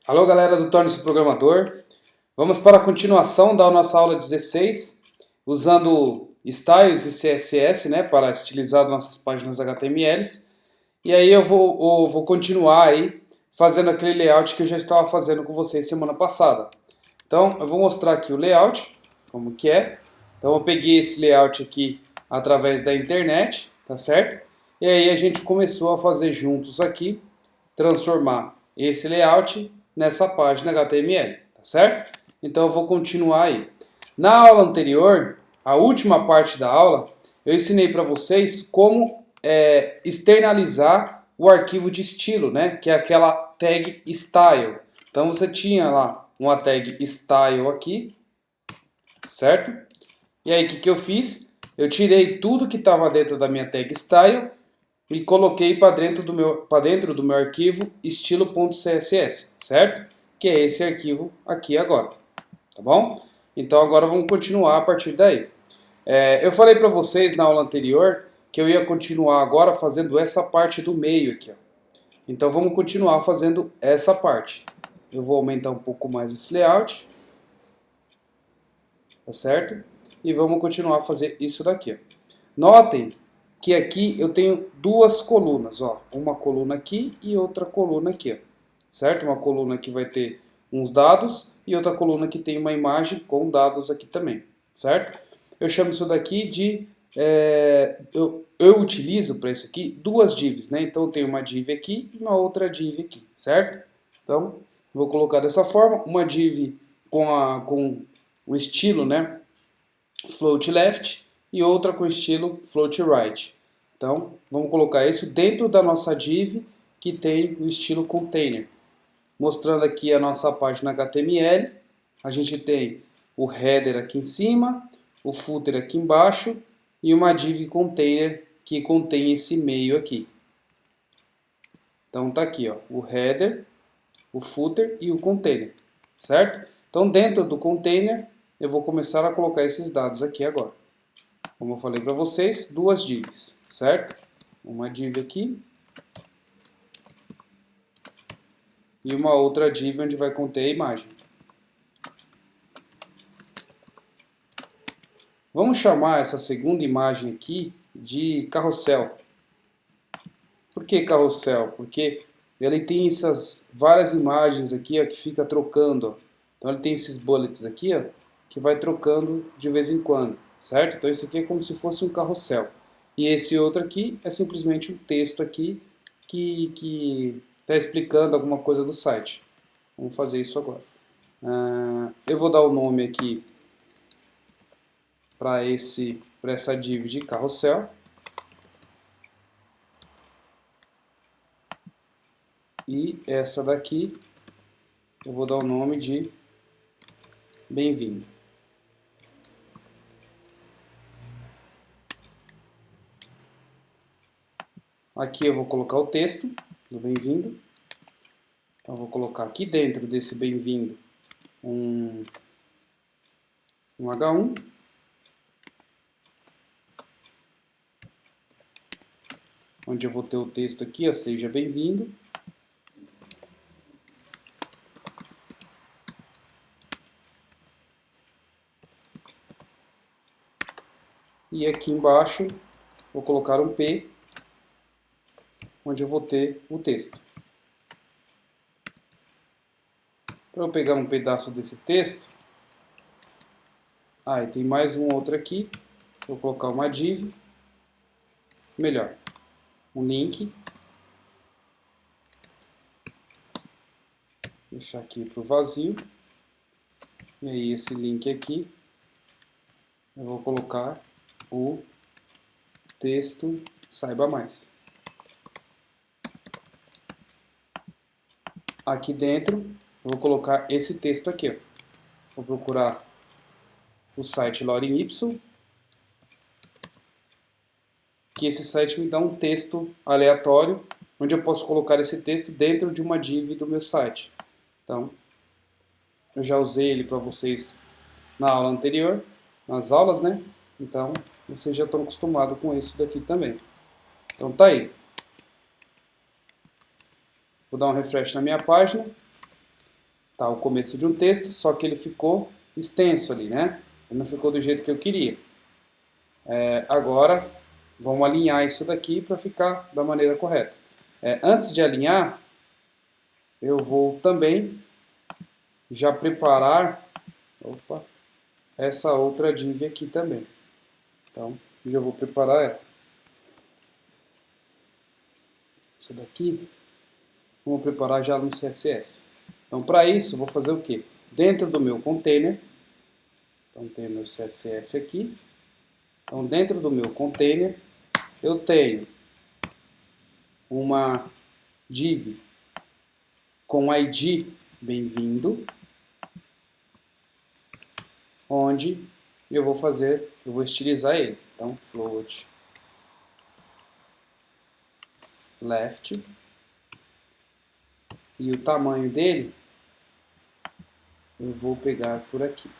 Alô galera do Torne-se Programador, vamos para a continuação da nossa aula 16, usando styles e CSS, né, para estilizar nossas páginas HTMLs. E aí eu vou continuar aí fazendo aquele layout que eu já estava fazendo com vocês semana passada. Então eu vou mostrar aqui o layout, como que é. Então eu peguei esse layout aqui através da internet, tá certo? E aí a gente começou a fazer juntos aqui, transformar esse layout nessa página HTML, tá certo? Então eu vou continuar aí. Na aula anterior, a última parte da aula, eu ensinei para vocês como externalizar o arquivo de estilo, né? Que é aquela tag style. Então você tinha lá uma tag style aqui, certo? E aí o que eu fiz? Eu tirei tudo que estava dentro da minha tag style e coloquei para dentro do meu arquivo estilo.css, certo? Que é esse arquivo aqui agora, tá bom? Então agora vamos continuar a partir daí. Eu falei para vocês na aula anterior que eu ia continuar agora fazendo essa parte do meio aqui, ó. Então vamos continuar fazendo essa parte. Eu vou aumentar um pouco mais esse layout, tá certo? E vamos continuar a fazer isso daqui, ó. Notem que aqui eu tenho duas colunas, ó, uma coluna aqui e outra coluna aqui, ó, certo? Uma coluna que vai ter uns dados e outra coluna que tem uma imagem com dados aqui também, certo? Eu chamo isso daqui de... eu utilizo para isso aqui duas divs, né? Então eu tenho uma div aqui e uma outra div aqui, certo? Então vou colocar dessa forma, uma div com o estilo, né, float left, e outra com estilo float right. Então, vamos colocar isso dentro da nossa div que tem o estilo container. Mostrando aqui a nossa página HTML, a gente tem o header aqui em cima, o footer aqui embaixo e uma div container que contém esse meio aqui. Então tá aqui, ó, o header, o footer e o container, certo? Então dentro do container eu vou começar a colocar esses dados aqui agora. Como eu falei para vocês, duas divs, certo? Uma div aqui e uma outra div onde vai conter a imagem. Vamos chamar essa segunda imagem aqui de carrossel. Por que carrossel? Porque ele tem essas várias imagens aqui, ó, que fica trocando, ó. Então ele tem esses bullets aqui, ó, que vai trocando de vez em quando, certo? Então isso aqui é como se fosse um carrossel. E esse outro aqui é simplesmente um texto aqui que está explicando alguma coisa do site. Vamos fazer isso agora. Eu vou dar o nome aqui para essa div de carrossel. E essa daqui eu vou dar o nome de bem-vindo. Aqui eu vou colocar o texto do bem-vindo. Então eu vou colocar aqui dentro desse bem-vindo um H1. Onde eu vou ter o texto aqui, ó, seja bem-vindo. E aqui embaixo vou colocar um P, onde eu vou ter o texto. Para eu pegar um pedaço desse texto, e tem mais um outro aqui, vou colocar uma div, melhor, um link, deixar aqui para o vazio, e aí esse link aqui, eu vou colocar o texto saiba mais. Aqui dentro eu vou colocar esse texto aqui, ó. Vou procurar o site Lorem Ipsum, que esse site me dá um texto aleatório, onde eu posso colocar esse texto dentro de uma div do meu site. Então, eu já usei ele para vocês na aula anterior, nas aulas, né? Então, vocês já estão acostumados com isso daqui também. Então tá aí. Vou dar um refresh na minha página. Tá o começo de um texto, só que ele ficou extenso ali, né? Ele não ficou do jeito que eu queria. Agora, vamos alinhar isso daqui para ficar da maneira correta. Antes de alinhar, eu vou também já preparar essa outra div aqui também. Então, já vou preparar ela. Isso daqui, vamos preparar já no CSS. Então, para isso, vou fazer o quê? Dentro do meu container, então tem o meu CSS aqui. Então, dentro do meu container, eu tenho uma div com ID bem-vindo, onde eu vou estilizar ele. Então, float left, e o tamanho dele eu vou pegar por aqui.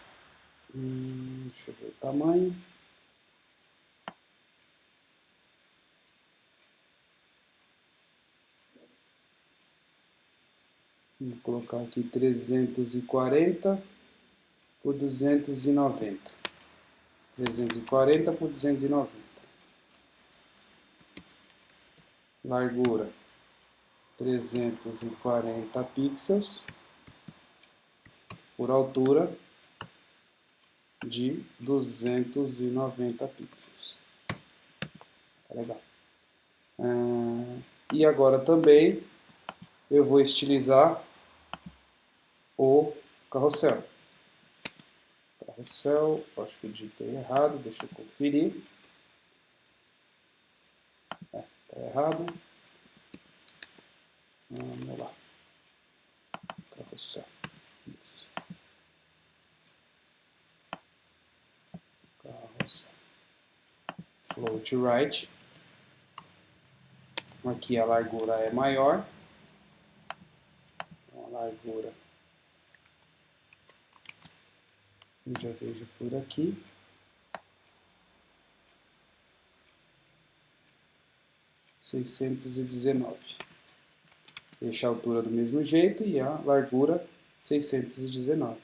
Deixa eu ver o tamanho. Vou colocar aqui 340 por 290. 340 por 290. Largura 340 pixels por altura de 290 pixels. Tá legal. E agora também eu vou estilizar o carrossel. Carrossel, acho que eu digitei errado, deixa eu conferir. Tá errado. Vamos lá. Carrossel. Isso. Carrossel. Float right. Aqui a largura é maior. Então a largura eu já vejo por aqui. (619). Deixar a altura do mesmo jeito e a largura 619.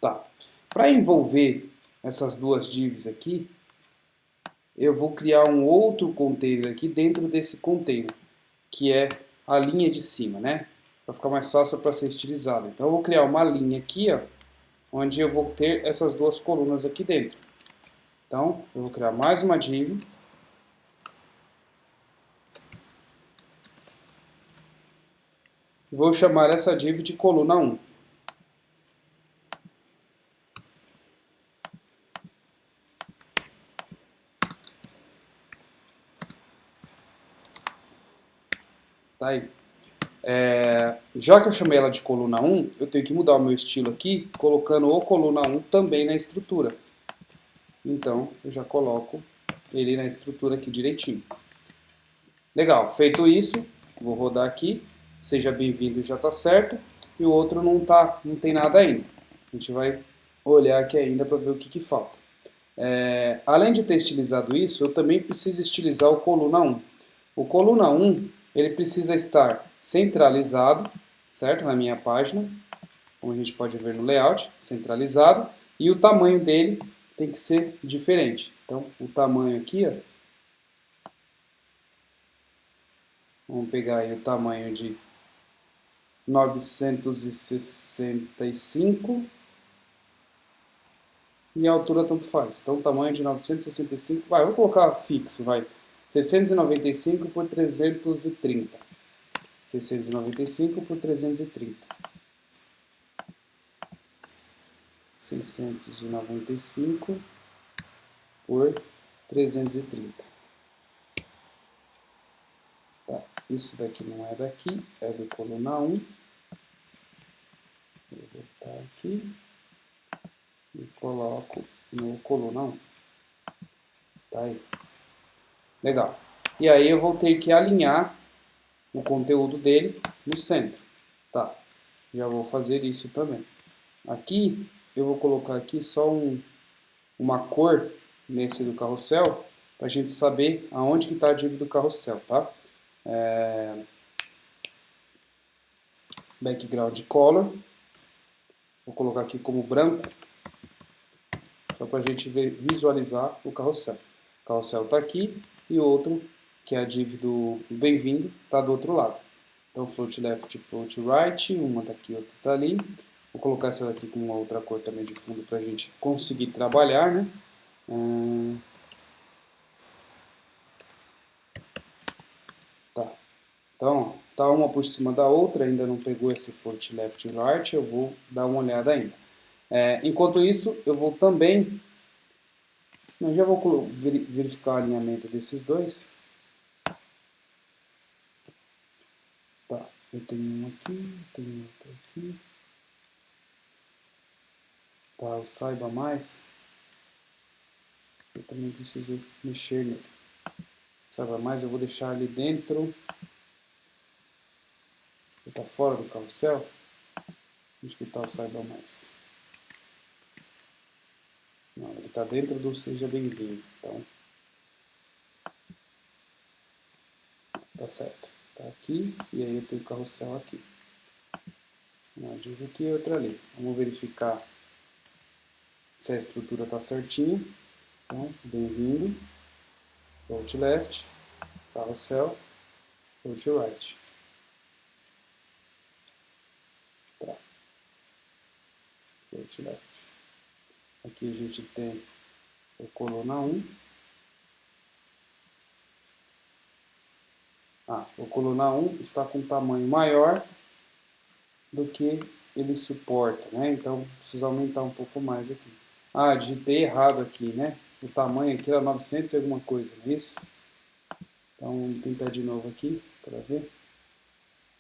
Tá. Para envolver essas duas divs aqui, eu vou criar um outro container aqui dentro desse container, que é a linha de cima, né? Para ficar mais fácil para ser estilizado. Então eu vou criar uma linha aqui, ó, onde eu vou ter essas duas colunas aqui dentro. Então eu vou criar mais uma div. Vou chamar essa div de coluna 1. Tá aí. Já que eu chamei ela de coluna 1, eu tenho que mudar o meu estilo aqui, colocando o coluna 1 também na estrutura. Então, eu já coloco ele na estrutura aqui direitinho. Legal, feito isso, vou rodar aqui. Seja bem-vindo, já está certo. E o outro não tem nada ainda. A gente vai olhar aqui ainda para ver o que falta. Além de ter estilizado isso, eu também preciso estilizar o coluna 1. O coluna 1, ele precisa estar centralizado, certo? Na minha página, como a gente pode ver no layout, centralizado. E o tamanho dele tem que ser diferente. Então, o tamanho aqui, ó, vamos pegar aí o tamanho de 965 e a altura tanto faz. Então, o tamanho de 965, vou colocar fixo, 695 por 330. 695 por 330. 695 por 330. Tá, isso daqui não é daqui, é do coluna 1. Vou botar aqui e coloco no coluna 1. Tá aí. Legal. E aí eu vou ter que alinhar o conteúdo dele no centro. Tá, já vou fazer isso também. Aqui eu vou colocar aqui só uma cor nesse do carrossel, para a gente saber aonde que está a div do carrossel, tá? Background color, vou colocar aqui como branco, só para a gente visualizar o carrossel. O carrossel está aqui e o outro, que é a div do bem-vindo, está do outro lado. Então float left, float right, uma tá aqui, outra está ali. Vou colocar essa daqui com uma outra cor também de fundo para a gente conseguir trabalhar, né? Tá. Então, tá uma por cima da outra, ainda não pegou esse float left e right, eu vou dar uma olhada ainda. Enquanto isso, eu vou também, eu já vou verificar o alinhamento desses dois. Tá, eu tenho um aqui, tenho outro aqui. Tá, o saiba mais, eu também preciso mexer nele. Saiba mais, eu vou deixar ali dentro. Ele tá fora do carrossel. Onde que tá o saiba mais? Não, ele está dentro do seja bem-vindo. Então, tá certo. Tá aqui e aí eu tenho o carrossel aqui. Uma div aqui e outra ali. Vamos verificar se a estrutura está certinha. Então, bem-vindo, float left, carrossel, float right. Tá. Float left. Aqui a gente tem o coluna 1. O coluna 1 está com um tamanho maior do que ele suporta, né? Então precisa aumentar um pouco mais aqui. Digitei errado aqui, né? O tamanho aqui era 900 e alguma coisa, não é isso? Então vamos tentar de novo aqui para ver.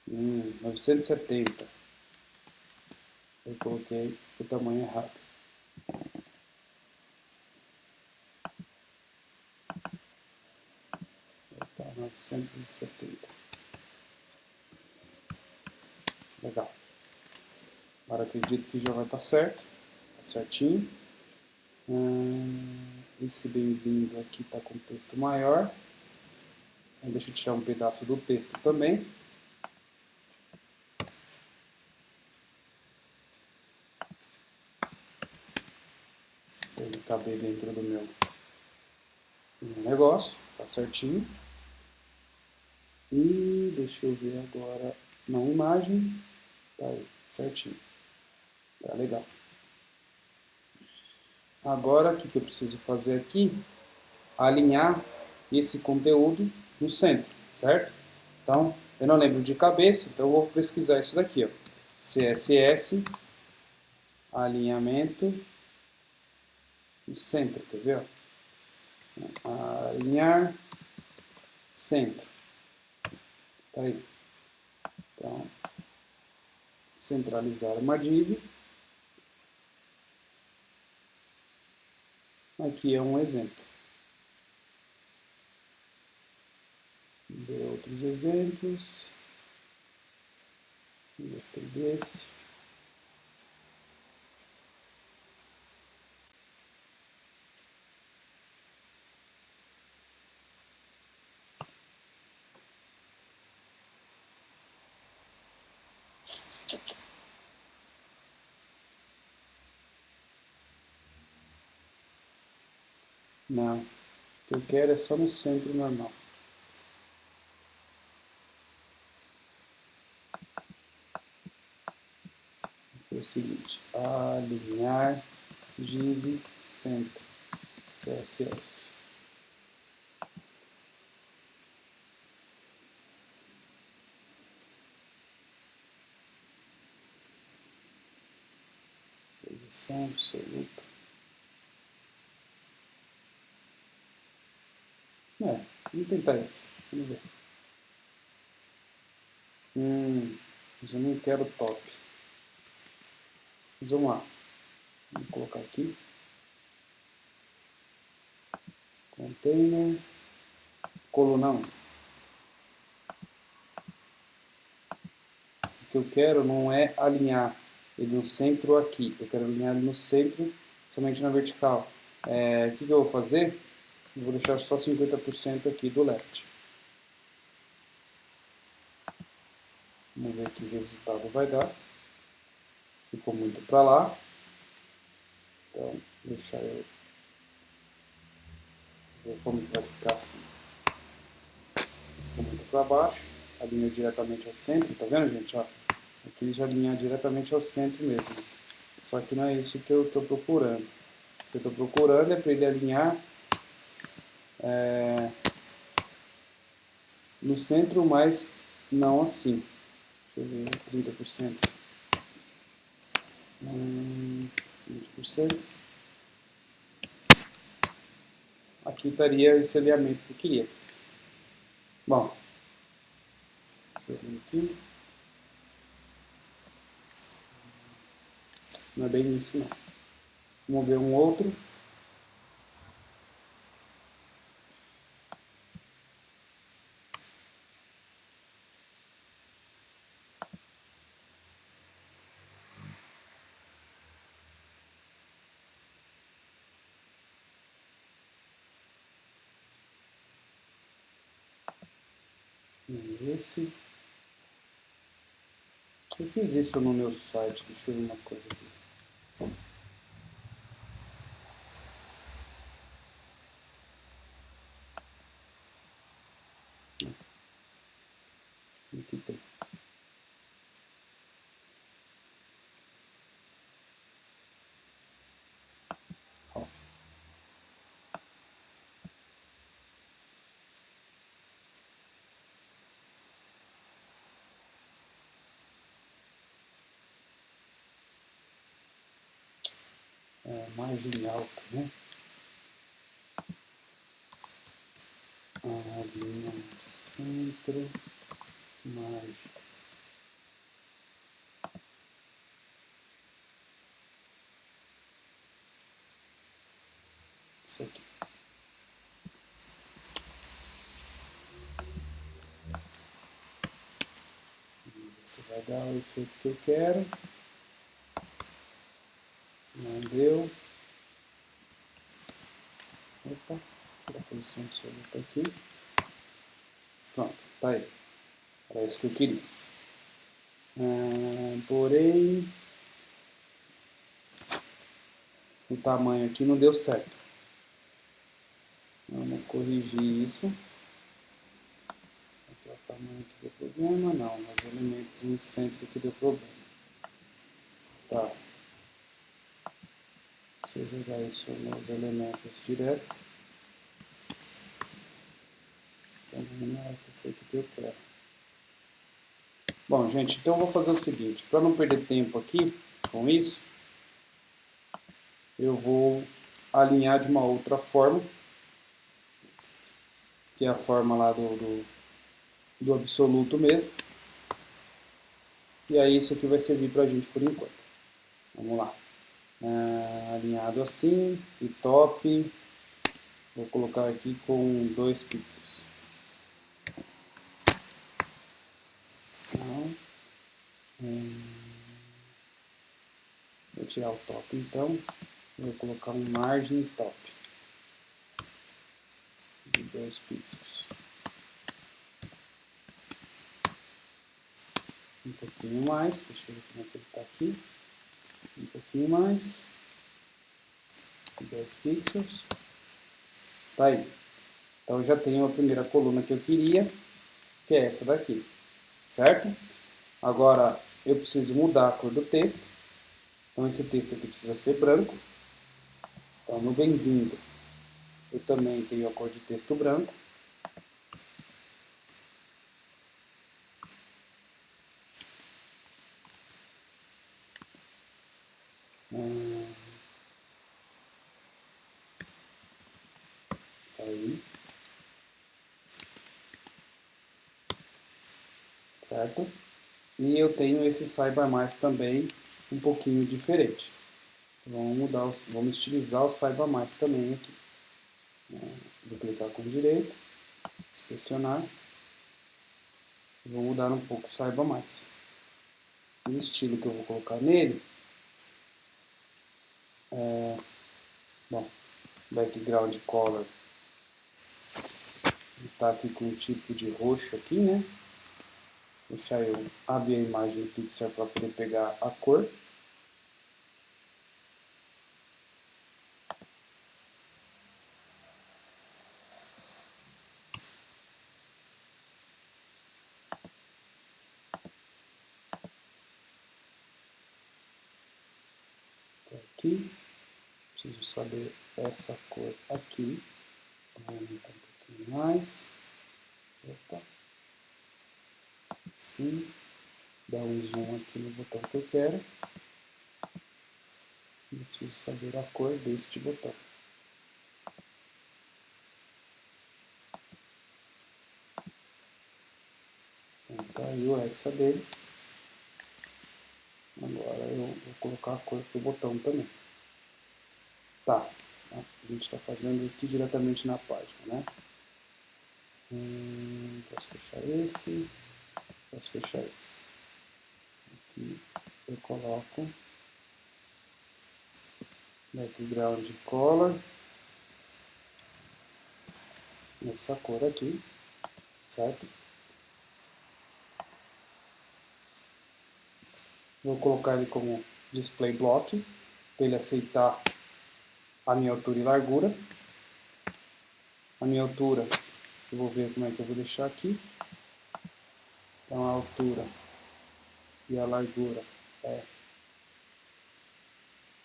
970. Eu coloquei o tamanho errado. Opa, 970. Legal. Agora acredito que já vai estar certo. Tá certinho. Esse bem-vindo aqui está com texto maior. Então, deixa eu tirar um pedaço do texto também. Para ele caber dentro do meu negócio. Tá certinho. E deixa eu ver agora na imagem. Tá aí, certinho. Tá legal. Agora, o que eu preciso fazer aqui? Alinhar esse conteúdo no centro, certo? Então, eu não lembro de cabeça, então eu vou pesquisar isso daqui, ó. CSS, alinhamento no centro, quer ver? Alinhar centro. Tá aí. Então, centralizar uma div. Aqui é um exemplo. Ver outros exemplos. Gostei desse. Não, o que eu quero é só no centro normal. É o seguinte, alinhar div centro, CSS. Posição absoluta. Vamos tentar isso. Vamos ver. Mas eu não quero top. Mas vamos lá. Vamos colocar aqui. Container. Coluna 1. O que eu quero não é alinhar ele no centro aqui. Eu quero alinhar ele no centro, somente na vertical. O que eu vou fazer? Vou deixar só 50% aqui do left. Vamos ver que resultado vai dar. Ficou muito para lá. Então, deixar eu ver como vai ficar assim. Ficou muito para baixo. Alinhou diretamente ao centro. Tá vendo, gente? Ó, aqui ele já alinha diretamente ao centro mesmo. Só que não é isso que eu estou procurando. O que eu estou procurando é para ele alinhar no centro, mas não assim. Deixa eu ver, 30%. 20%. Aqui estaria esse alinhamento que eu queria. Bom, deixa eu ver aqui. Não é bem isso não. Vamos ver um outro. Esse. Eu fiz isso no meu site. Deixa eu ver uma coisa aqui. Aqui tem. Ó. Margem alta, né? Linha centro, margem. Isso aqui. Você vai dar o efeito que eu quero. Não deu. Opa, tira a posição absoluta aqui. Pronto, tá aí. Era isso que eu queria. Porém, o tamanho aqui não deu certo. Vamos corrigir isso. Aqui é o tamanho que deu problema. Não, os elementos no centro que deu problema. Tá. Se eu jogar isso nos elementos direto, não é o efeito que eu quero. Bom, gente, então eu vou fazer o seguinte, para não perder tempo aqui com isso, eu vou alinhar de uma outra forma, que é a forma lá do absoluto mesmo. E aí isso aqui vai servir para a gente por enquanto. Vamos lá. Alinhado assim, e top. Vou colocar aqui com 2 pixels. Então, vou tirar o top então. Vou colocar um margem top de 2 pixels. Um pouquinho mais, deixa eu ver como é que ele está aqui. Um pouquinho mais. 10 pixels. Tá aí. Então eu já tenho a primeira coluna que eu queria, que é essa daqui. Certo? Agora eu preciso mudar a cor do texto. Então esse texto aqui precisa ser branco. Então no bem-vindo eu também tenho a cor de texto branco. Aí. Certo? E eu tenho esse Saiba Mais também um pouquinho diferente. Vamos mudar, vamos estilizar o Saiba Mais também aqui. Vou clicar com direito, inspecionar. Vou mudar um pouco Saiba Mais. O estilo que eu vou colocar nele bom, background color Tá aqui com um tipo de roxo aqui, né? Deixar eu abrir a imagem do Pixar para poder pegar a cor. Aqui, preciso saber essa cor aqui. Vou aumentar um pouquinho mais. Opa. Sim. Dar um zoom aqui no botão que eu quero. Eu preciso saber a cor deste botão. Então tá aí o hexa dele. Agora eu vou colocar a cor do botão também. Tá, a gente está fazendo aqui diretamente na página, né? Posso fechar esse, posso fechar esse. Aqui eu coloco background color, essa cor aqui, certo? Vou colocar ele como display block, para ele aceitar a minha altura e largura. A minha altura, eu vou ver como é que eu vou deixar aqui. Então a altura e a largura é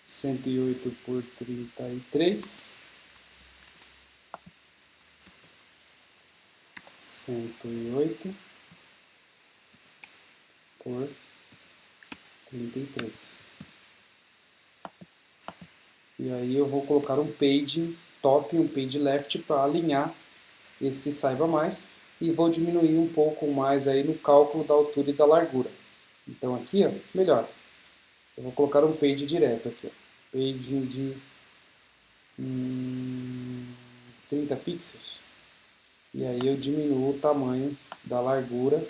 108 por 33. 108 por 33. E aí eu vou colocar um page top e um page left para alinhar esse saiba mais. E vou diminuir um pouco mais aí no cálculo da altura e da largura. Então aqui, ó, melhor. Eu vou colocar um page direto aqui, ó. Page de 30 pixels. E aí eu diminuo o tamanho da largura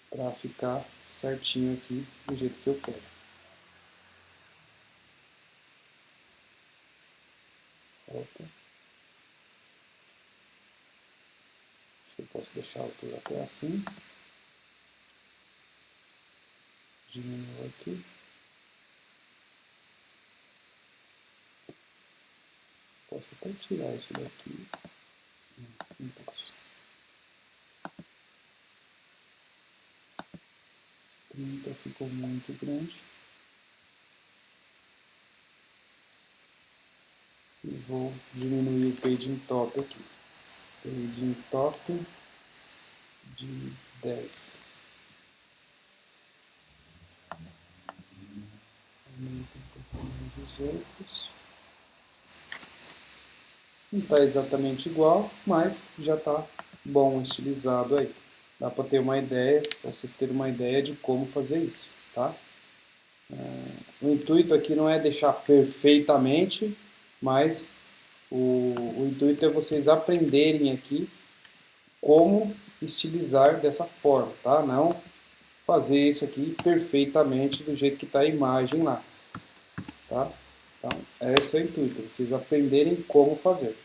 para ficar certinho aqui do jeito que eu quero. Opa. Acho que eu posso deixar a altura até assim. Diminuo aqui. Posso até tirar isso daqui. Não posso. 30 ficou muito grande. E vou diminuir o paging top aqui. Paging top de 10. Aumenta um pouco mais os outros. Não está exatamente igual, mas já está bom, estilizado aí. Dá para ter uma ideia, para vocês terem uma ideia de como fazer isso, tá? O intuito aqui não é deixar perfeitamente, mas o intuito é vocês aprenderem aqui como estilizar dessa forma, tá? Não fazer isso aqui perfeitamente do jeito que está a imagem lá, tá? Então, esse é o intuito, vocês aprenderem como fazer.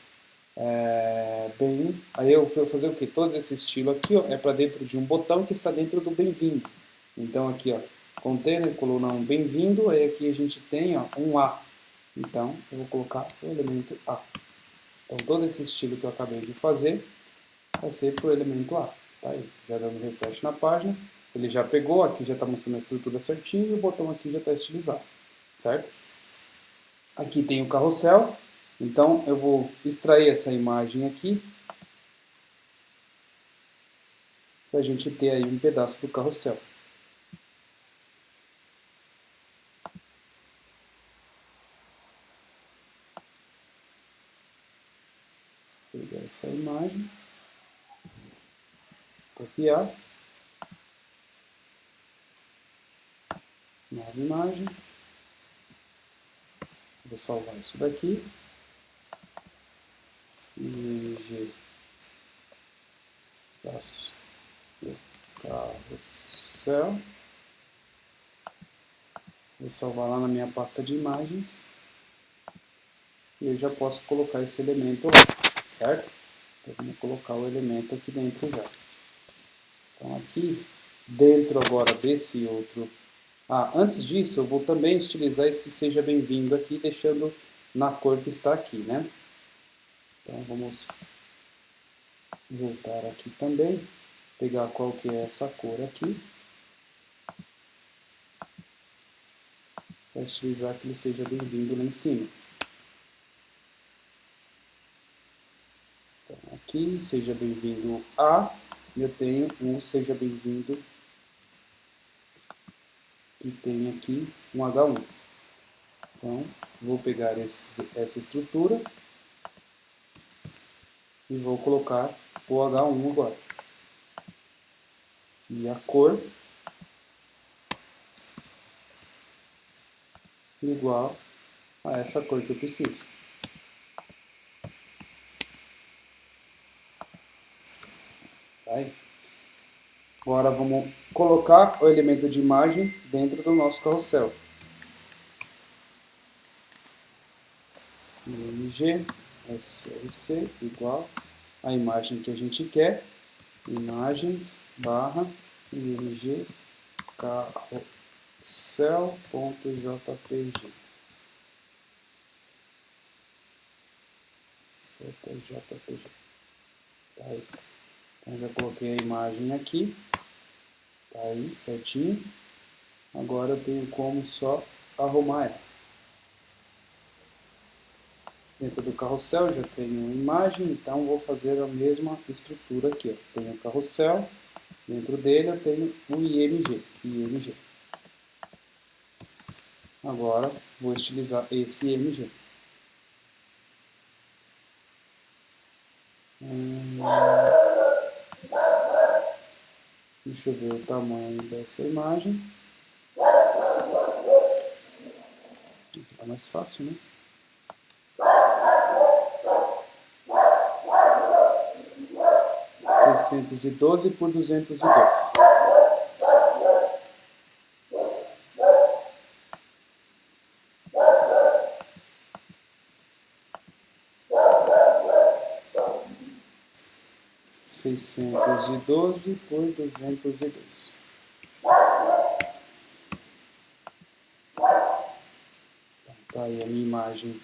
Aí eu vou fazer o que? Todo esse estilo aqui, ó, é para dentro de um botão que está dentro do bem-vindo. Então aqui, ó, container, coluna 1, bem-vindo, aí aqui a gente tem, ó, um A. Então eu vou colocar o elemento A. Então todo esse estilo que eu acabei de fazer vai ser por elemento A. Tá aí, já dando refresh na página, ele já pegou, aqui já está mostrando a estrutura certinho e o botão aqui já está estilizado, certo? Aqui tem o carrossel, então eu vou extrair essa imagem aqui para a gente ter aí um pedaço do carrossel. Vou pegar essa imagem, copiar, nova imagem, vou salvar isso daqui, img carrossel, vou salvar lá na minha pasta de imagens e eu já posso colocar esse elemento lá. certo? Então vamos colocar o elemento aqui dentro já. Então aqui, dentro agora desse outro... antes disso eu vou também estilizar esse seja bem-vindo aqui, deixando na cor que está aqui, né? Então vamos voltar aqui também, pegar qual que é essa cor aqui, para estilizar que ele seja bem-vindo lá em cima. Então aqui, seja bem-vindo a, eu tenho um seja bem-vindo que tem aqui um H1. Então, vou pegar essa estrutura e vou colocar o H1 agora. E a cor igual a essa cor que eu preciso. Tá aí. Agora vamos colocar o elemento de imagem dentro do nosso carrossel. IMG, SRC igual a imagem que a gente quer. Imagens, barra, IMG, carrossel.jpg. JPG. Tá aí. Então já coloquei a imagem aqui. Tá aí, certinho. Agora eu tenho como só arrumar ela. Dentro do carrossel já tenho uma imagem, então vou fazer a mesma estrutura aqui. Ó. Tenho o carrossel, dentro dele eu tenho o IMG. Agora vou estilizar esse IMG. Deixa eu ver o tamanho dessa imagem. Aqui tá mais fácil, né? (612 por 202). (612 por 202). Tá aí a minha imagem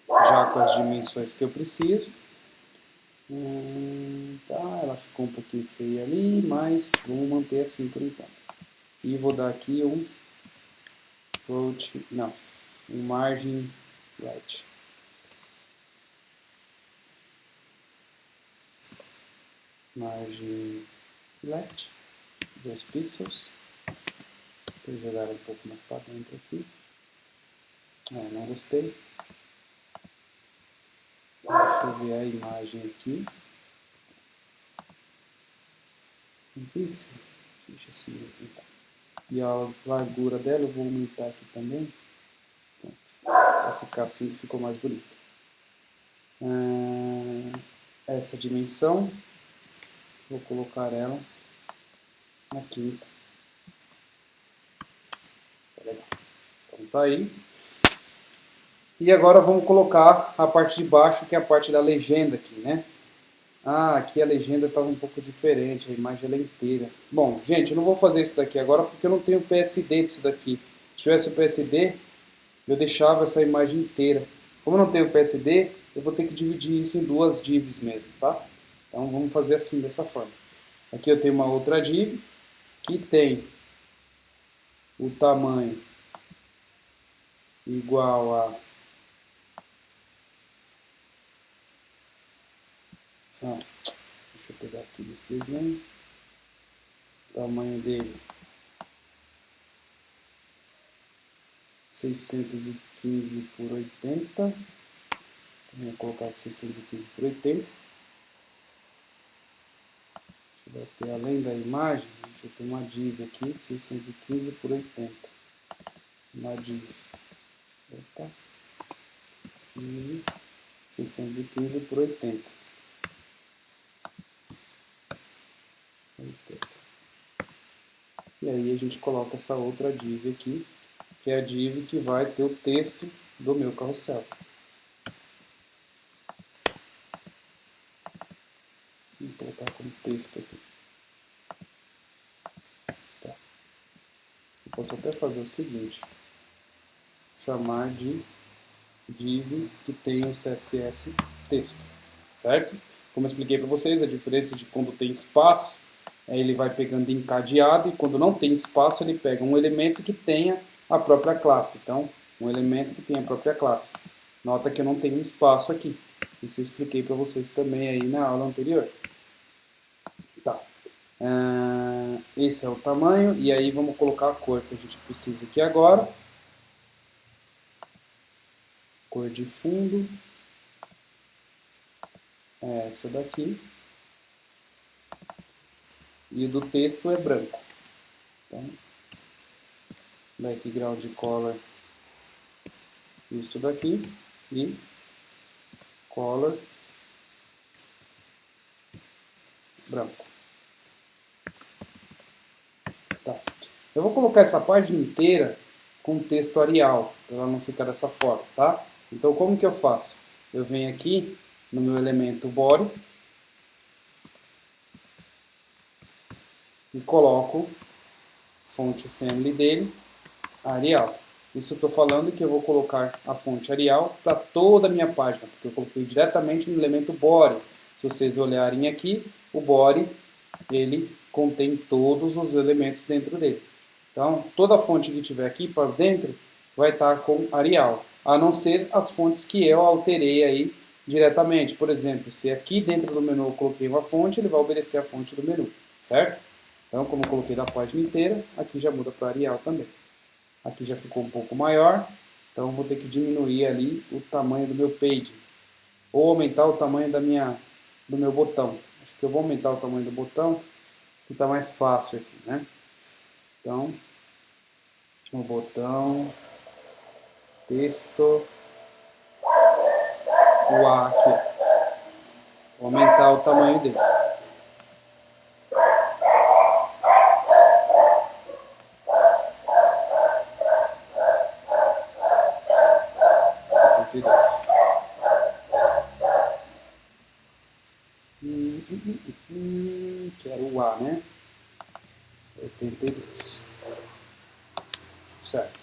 já com as dimensões que eu preciso. Tá, ela ficou um pouquinho feia ali, mas vamos manter assim por enquanto. E vou dar aqui um margin right. Margin left, 2 pixels. Vou jogar um pouco mais para dentro aqui. Não gostei. Deixa eu ver a imagem aqui. Um pixel. Deixa assim mesmo, tá. E a largura dela eu vou aumentar aqui também. Pronto. Vai ficar assim que ficou mais bonito. Essa dimensão, vou colocar ela na quinta. Tá legal. Então tá aí. E agora vamos colocar a parte de baixo, que é a parte da legenda aqui, né? Aqui a legenda estava um pouco diferente, a imagem ela é inteira. Bom, gente, eu não vou fazer isso daqui agora porque eu não tenho PSD disso daqui. Se tivesse o PSD, eu deixava essa imagem inteira. Como eu não tenho PSD, eu vou ter que dividir isso em duas divs mesmo, tá? Então vamos fazer assim, dessa forma. Aqui eu tenho uma outra div que tem o tamanho igual a... deixa eu pegar aqui nesse desenho. O tamanho dele 615 por 80. Vou colocar 615 por 80. Deixa eu bater além da imagem. Deixa eu ter uma div aqui, 615 por 80. Uma div. Opa. E 615 por 80. E aí a gente coloca essa outra div aqui, que é a div que vai ter o texto do meu carrossel. Vou colocar como texto aqui. Tá. Eu posso até fazer o seguinte, chamar de div que tem o CSS texto, certo? Como eu expliquei para vocês, a diferença de quando tem espaço, ele vai pegando encadeado, e quando não tem espaço, ele pega um elemento que tenha a própria classe. Então, um elemento que tenha a própria classe. Nota que eu não tenho espaço aqui. Isso eu expliquei para vocês também aí na aula anterior. Tá. Esse é o tamanho, e aí vamos colocar a cor que a gente precisa aqui agora. Cor de fundo. É essa daqui. E o do texto é branco. Então, background color, isso daqui, e color branco. Tá. Eu vou colocar essa página inteira com texto Arial, para ela não ficar dessa forma, tá? Então, como que eu faço? Eu venho aqui no meu elemento body e coloco fonte family dele, Arial. Isso eu estou falando que eu vou colocar a fonte Arial para toda a minha página, porque eu coloquei diretamente no elemento body. Se vocês olharem aqui, o body, ele contém todos os elementos dentro dele. Então, toda a fonte que tiver aqui para dentro vai estar com Arial, a não ser as fontes que eu alterei aí diretamente. Por exemplo, se aqui dentro do menu eu coloquei uma fonte, ele vai obedecer a fonte do menu, certo? Então, como eu coloquei da página inteira, aqui já muda para Arial também. Aqui já ficou um pouco maior, então vou ter que diminuir ali o tamanho do meu page. Ou aumentar o tamanho do meu botão. Acho que eu vou aumentar o tamanho do botão, que está mais fácil aqui, né? Então, o botão, texto, o A aqui. Vou aumentar o tamanho dele. Que era o A, né? 82. Certo.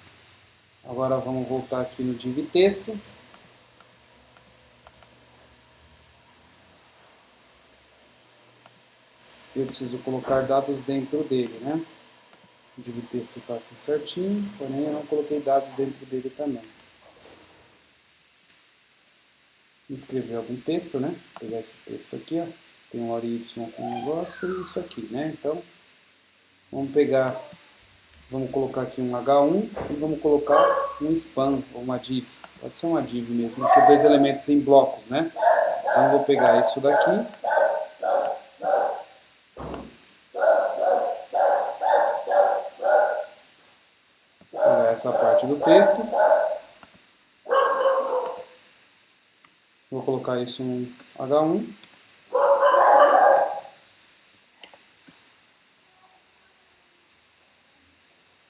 Agora vamos voltar aqui no div texto. Eu preciso colocar dados dentro dele, né? O div texto está aqui certinho, porém eu não coloquei dados dentro dele também. Vou escrever algum texto, né? Vou pegar esse texto aqui, ó. Tem um hora y com um negócio e isso aqui, né? Então, vamos colocar aqui um H1 e vamos colocar um span, ou uma div. Pode ser uma div mesmo, aqui dois elementos em blocos, né? Então, eu vou pegar isso daqui. Pegar essa parte do texto. Vou colocar isso no H1.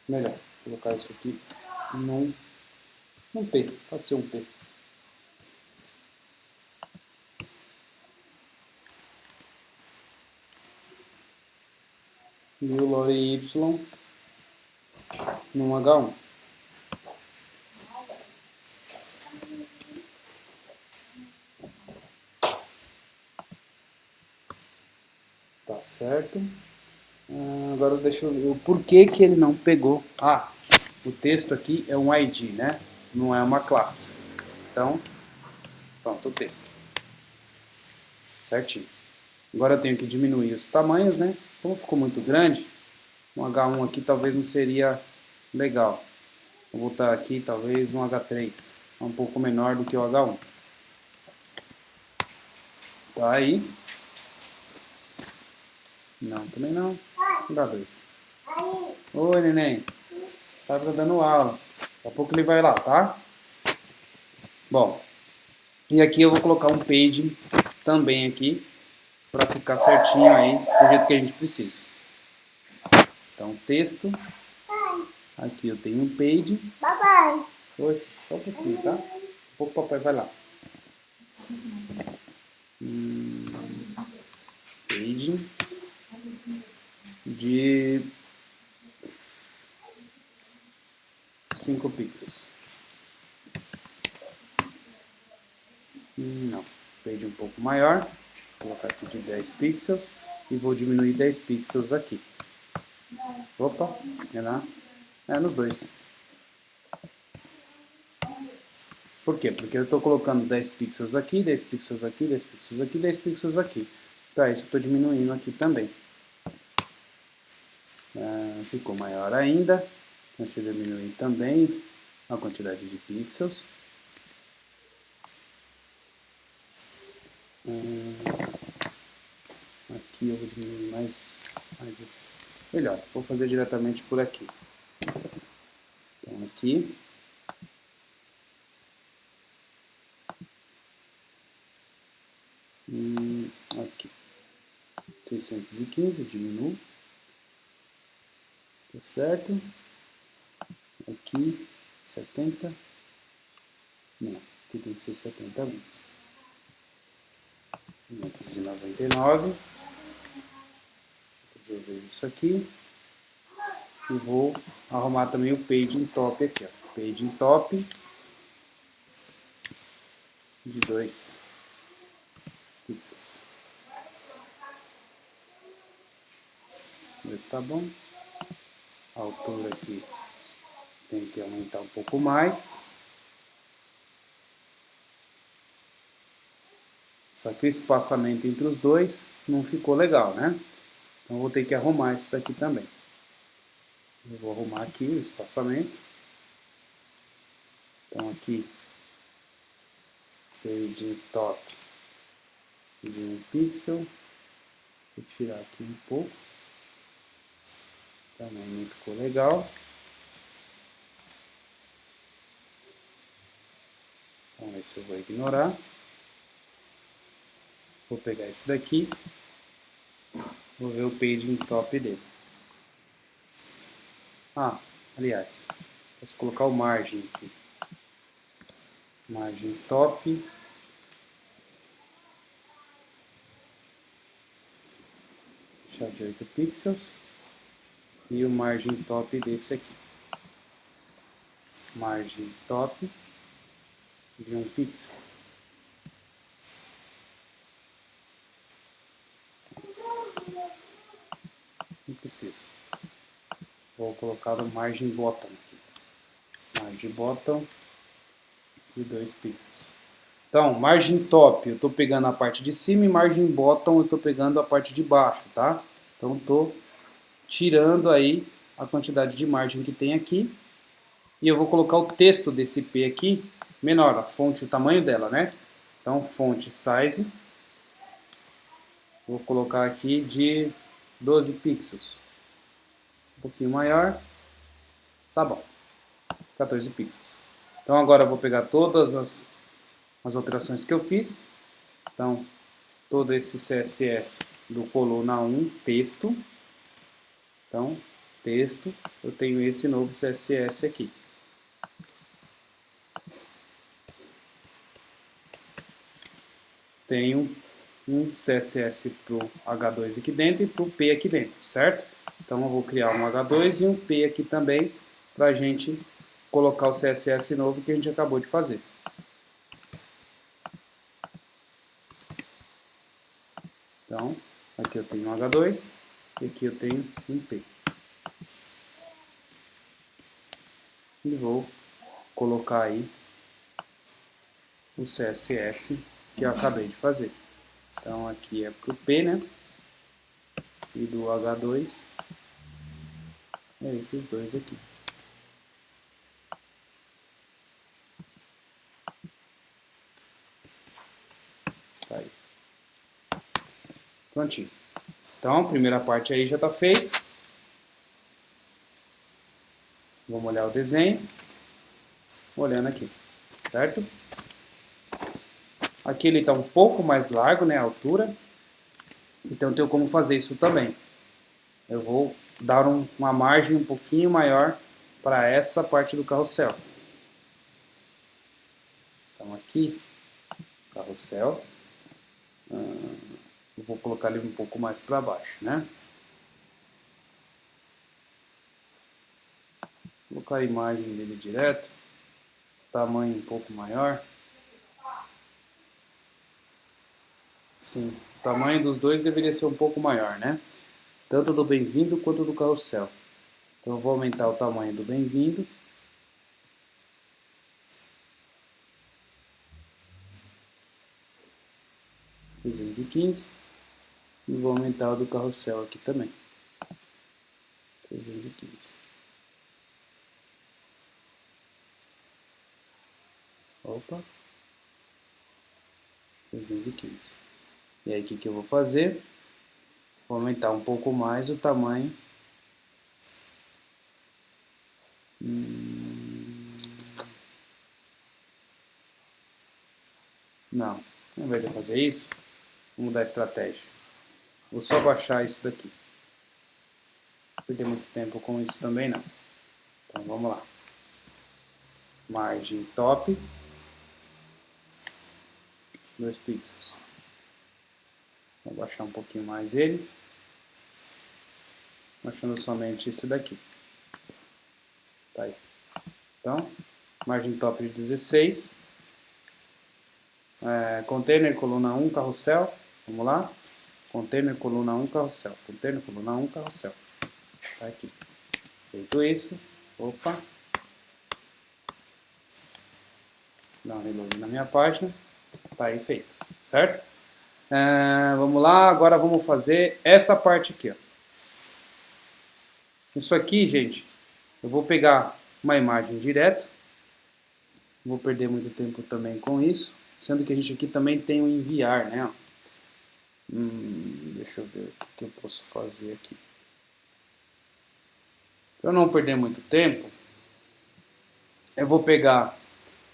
Melhor, colocar isso aqui num P, pode ser um P. E o lore y num H1. Tá certo. Agora deixa eu ver o porquê que ele não pegou. O texto aqui é um ID, né? Não é uma classe. Então, pronto, o texto. Certinho. Agora eu tenho que diminuir os tamanhos, né? Como ficou muito grande, um H1 aqui talvez não seria legal. Vou botar aqui talvez um H3. É um pouco menor do que o H1. Tá aí. Não, também não. H2. Oi, neném. Tá dando aula. Daqui a pouco ele vai lá, tá? Bom, e aqui eu vou colocar um page também aqui, para ficar certinho aí, do jeito que a gente precisa. Então, texto. Aqui eu tenho um page. Papai. Oi, só um pouquinho, tá? Um pouco o papai vai lá. padding de 5 pixels. Não, padding um pouco maior, vou colocar aqui de 10 pixels e vou diminuir 10 pixels aqui. Opa, é nos dois. Por quê? Porque eu estou colocando 10 pixels aqui, 10 pixels aqui, 10 pixels aqui, 10 pixels aqui. Para isso eu estou diminuindo aqui também. Ficou maior ainda. Deixa eu diminuir também a quantidade de pixels. Aqui eu vou diminuir mais esses. Melhor, vou fazer diretamente por aqui. Então aqui. Aqui. 615, diminuo. Tá certo. Aqui, 70. Não, aqui tem que ser 70 mesmo. 599. Resolver isso aqui. E vou arrumar também o paging top aqui, ó. Paging top de 2 pixels. Esse tá bom. A altura aqui tem que aumentar um pouco mais. Só que o espaçamento entre os dois não ficou legal, né? Então vou ter que arrumar isso daqui também. Eu vou arrumar aqui o espaçamento. Então aqui, page top de 1 pixel. Vou tirar aqui um pouco. Também não ficou legal. Então esse eu vou ignorar. Vou pegar esse daqui. Vou ver o paging top dele. Aliás, posso colocar o margem aqui. Margem top. Deixar de 8 pixels. E o margem top desse aqui. Margem top de 1 pixel. Não preciso. Vou colocar o margem bottom aqui. Margem bottom de 2 pixels. Então, margem top eu estou pegando a parte de cima e margem bottom eu estou pegando a parte de baixo, tá? Então, estou tirando aí a quantidade de margem que tem aqui. E eu vou colocar o texto desse P aqui menor, a fonte, o tamanho dela, né? Então, font size. Vou colocar aqui de 12 pixels. Um pouquinho maior. Tá bom. 14 pixels. Então, agora eu vou pegar todas as alterações que eu fiz. Então, todo esse CSS do coluna 1, texto. Então, texto, eu tenho esse novo CSS aqui. Tenho um CSS para o H2 aqui dentro e para o P aqui dentro, certo? Então eu vou criar um H2 e um P aqui também para a gente colocar o CSS novo que a gente acabou de fazer. Então, aqui eu tenho um H2 e aqui eu tenho um P. E vou colocar aí o CSS que eu acabei de fazer. Então aqui é para o P, né? E do H2 é esses dois aqui. Tá aí. Prontinho. Então, a primeira parte aí já está feita. Vamos olhar o desenho. Olhando aqui, certo? Aqui ele está um pouco mais largo, né, a altura. Então, eu tenho como fazer isso também. Eu vou dar uma margem um pouquinho maior para essa parte do carrossel. Então, aqui, carrossel. Eu vou colocar ele um pouco mais para baixo, né? Vou colocar a imagem dele direto, tamanho um pouco maior. Sim, o tamanho dos dois deveria ser um pouco maior, né? Tanto do bem-vindo quanto do carrossel. Então eu vou aumentar o tamanho do bem-vindo. (315) e vou aumentar o do carrossel aqui também. 315. Opa. 315. E aí o que eu vou fazer? Vou aumentar um pouco mais o tamanho. Não, ao invés de fazer isso, vou mudar a estratégia. Vou só baixar isso daqui. Não perder muito tempo com isso também não. Então vamos lá. Margem top. 2 pixels. Vou baixar um pouquinho mais ele. Baixando somente esse daqui. Tá aí. Então, margem top de 16. Container, coluna 1, carrossel. Vamos lá. Container, coluna 1, carrossel. Container, coluna 1, carrossel. Tá aqui. Feito isso. Opa. Dá um reload na minha página. Tá aí feito. Certo? Vamos lá. Agora vamos fazer essa parte aqui. Ó. Isso aqui, gente, eu vou pegar uma imagem direto. Não vou perder muito tempo também com isso. Sendo que a gente aqui também tem o enviar, né? Deixa eu ver o que eu posso fazer aqui. Para não perder muito tempo, eu vou pegar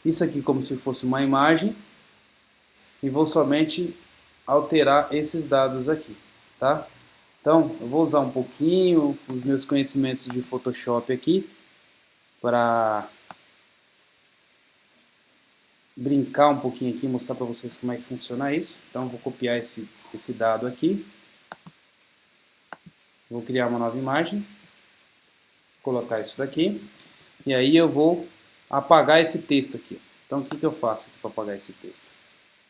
isso aqui como se fosse uma imagem e vou somente alterar esses dados aqui, tá? Então, eu vou usar um pouquinho os meus conhecimentos de Photoshop aqui para brincar um pouquinho aqui, mostrar para vocês como é que funciona isso. Então, eu vou copiar esse dado aqui. Vou criar uma nova imagem. Colocar isso daqui. E aí eu vou apagar esse texto aqui. Então, o que eu faço para apagar esse texto?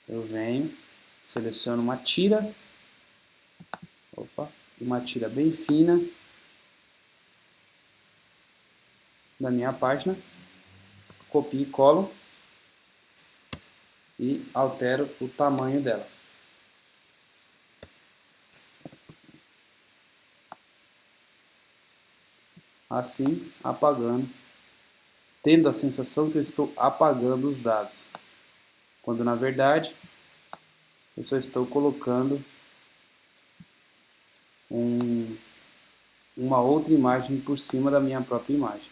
Eu venho, seleciono uma tira. Uma tira bem fina da minha página. Copio e colo. E altero o tamanho dela. Assim, apagando, tendo a sensação que eu estou apagando os dados, quando na verdade eu só estou colocando uma outra imagem por cima da minha própria imagem.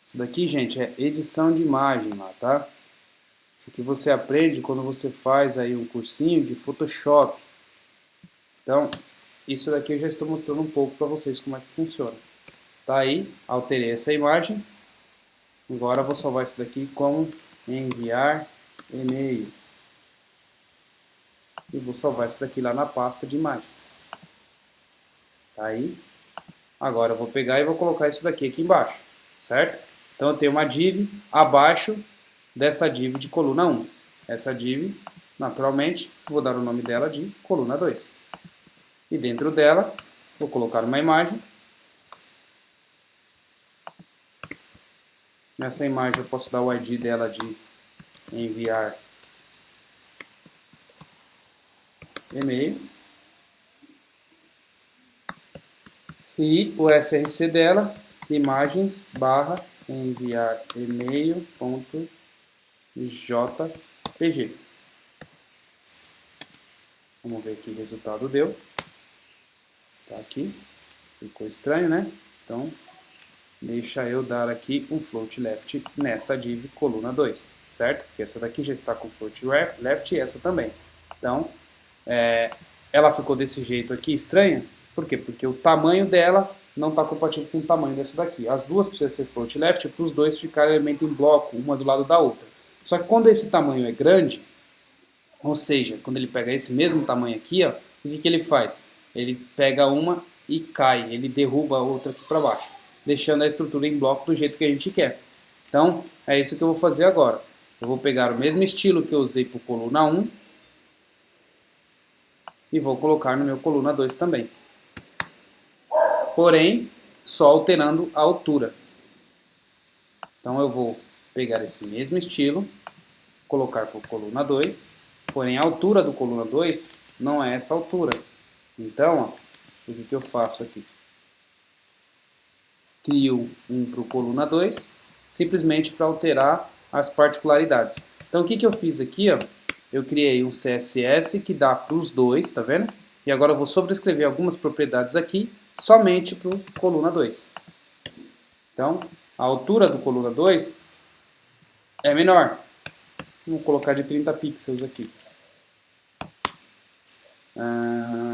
Isso daqui, gente, é edição de imagem lá, tá? Isso aqui você aprende quando você faz aí um cursinho de Photoshop. Então, isso daqui eu já estou mostrando um pouco para vocês como é que funciona. Tá aí, alterei essa imagem. Agora eu vou salvar isso daqui como enviar e-mail. E vou salvar isso daqui lá na pasta de imagens. Tá aí. Agora eu vou pegar e vou colocar isso daqui aqui embaixo, certo? Então eu tenho uma div abaixo dessa div de coluna 1. Essa div, naturalmente, vou dar o nome dela de coluna 2. E dentro dela, vou colocar uma imagem. Nessa imagem eu posso dar o ID dela de enviar e-mail. E o SRC dela, imagens barra enviar e-mail.jpg. Vamos ver que resultado deu. Tá aqui. Ficou estranho, né? Então, deixa eu dar aqui um float left nessa div coluna 2, certo? Porque essa daqui já está com float left e essa também. Então, ela ficou desse jeito aqui estranha. Por quê? Porque o tamanho dela não está compatível com o tamanho dessa daqui. As duas precisam ser float left para os dois ficarem elemento em bloco, uma do lado da outra. Só que quando esse tamanho é grande, ou seja, quando ele pega esse mesmo tamanho aqui, ó, o que ele faz? Ele pega uma e cai, ele derruba a outra aqui para baixo, deixando a estrutura em bloco do jeito que a gente quer. Então, é isso que eu vou fazer agora. Eu vou pegar o mesmo estilo que eu usei para o coluna 1 e vou colocar no meu coluna 2 também. Porém, só alterando a altura. Então eu vou pegar esse mesmo estilo, colocar para o coluna 2, porém a altura do coluna 2 não é essa altura. Então, ó, o que eu faço aqui? Crio um para o coluna 2, simplesmente para alterar as particularidades. Então o que eu fiz aqui? Ó, eu criei um CSS que dá para os dois, tá vendo? E agora eu vou sobrescrever algumas propriedades aqui, somente para o coluna 2. Então, a altura do coluna 2 é menor. Vou colocar de 30 pixels aqui.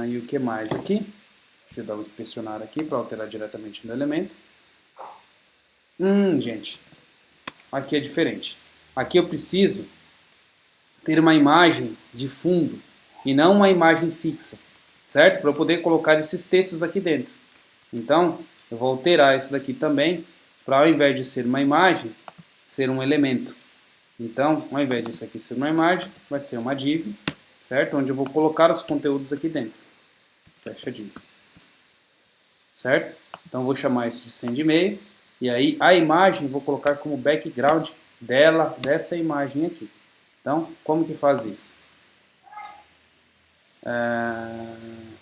E o que mais aqui? Deixa eu dar um inspecionar aqui para alterar diretamente no elemento. Gente, aqui é diferente. Aqui eu preciso ter uma imagem de fundo e não uma imagem fixa, certo? Para eu poder colocar esses textos aqui dentro. Então, eu vou alterar isso daqui também, para ao invés de ser uma imagem, ser um elemento. Então, ao invés disso aqui ser uma imagem, vai ser uma div, certo? Onde eu vou colocar os conteúdos aqui dentro. Fecha div. Certo? Então, eu vou chamar isso de send-e-mail. E aí, a imagem vou colocar como background dessa imagem aqui. Então, como que faz isso?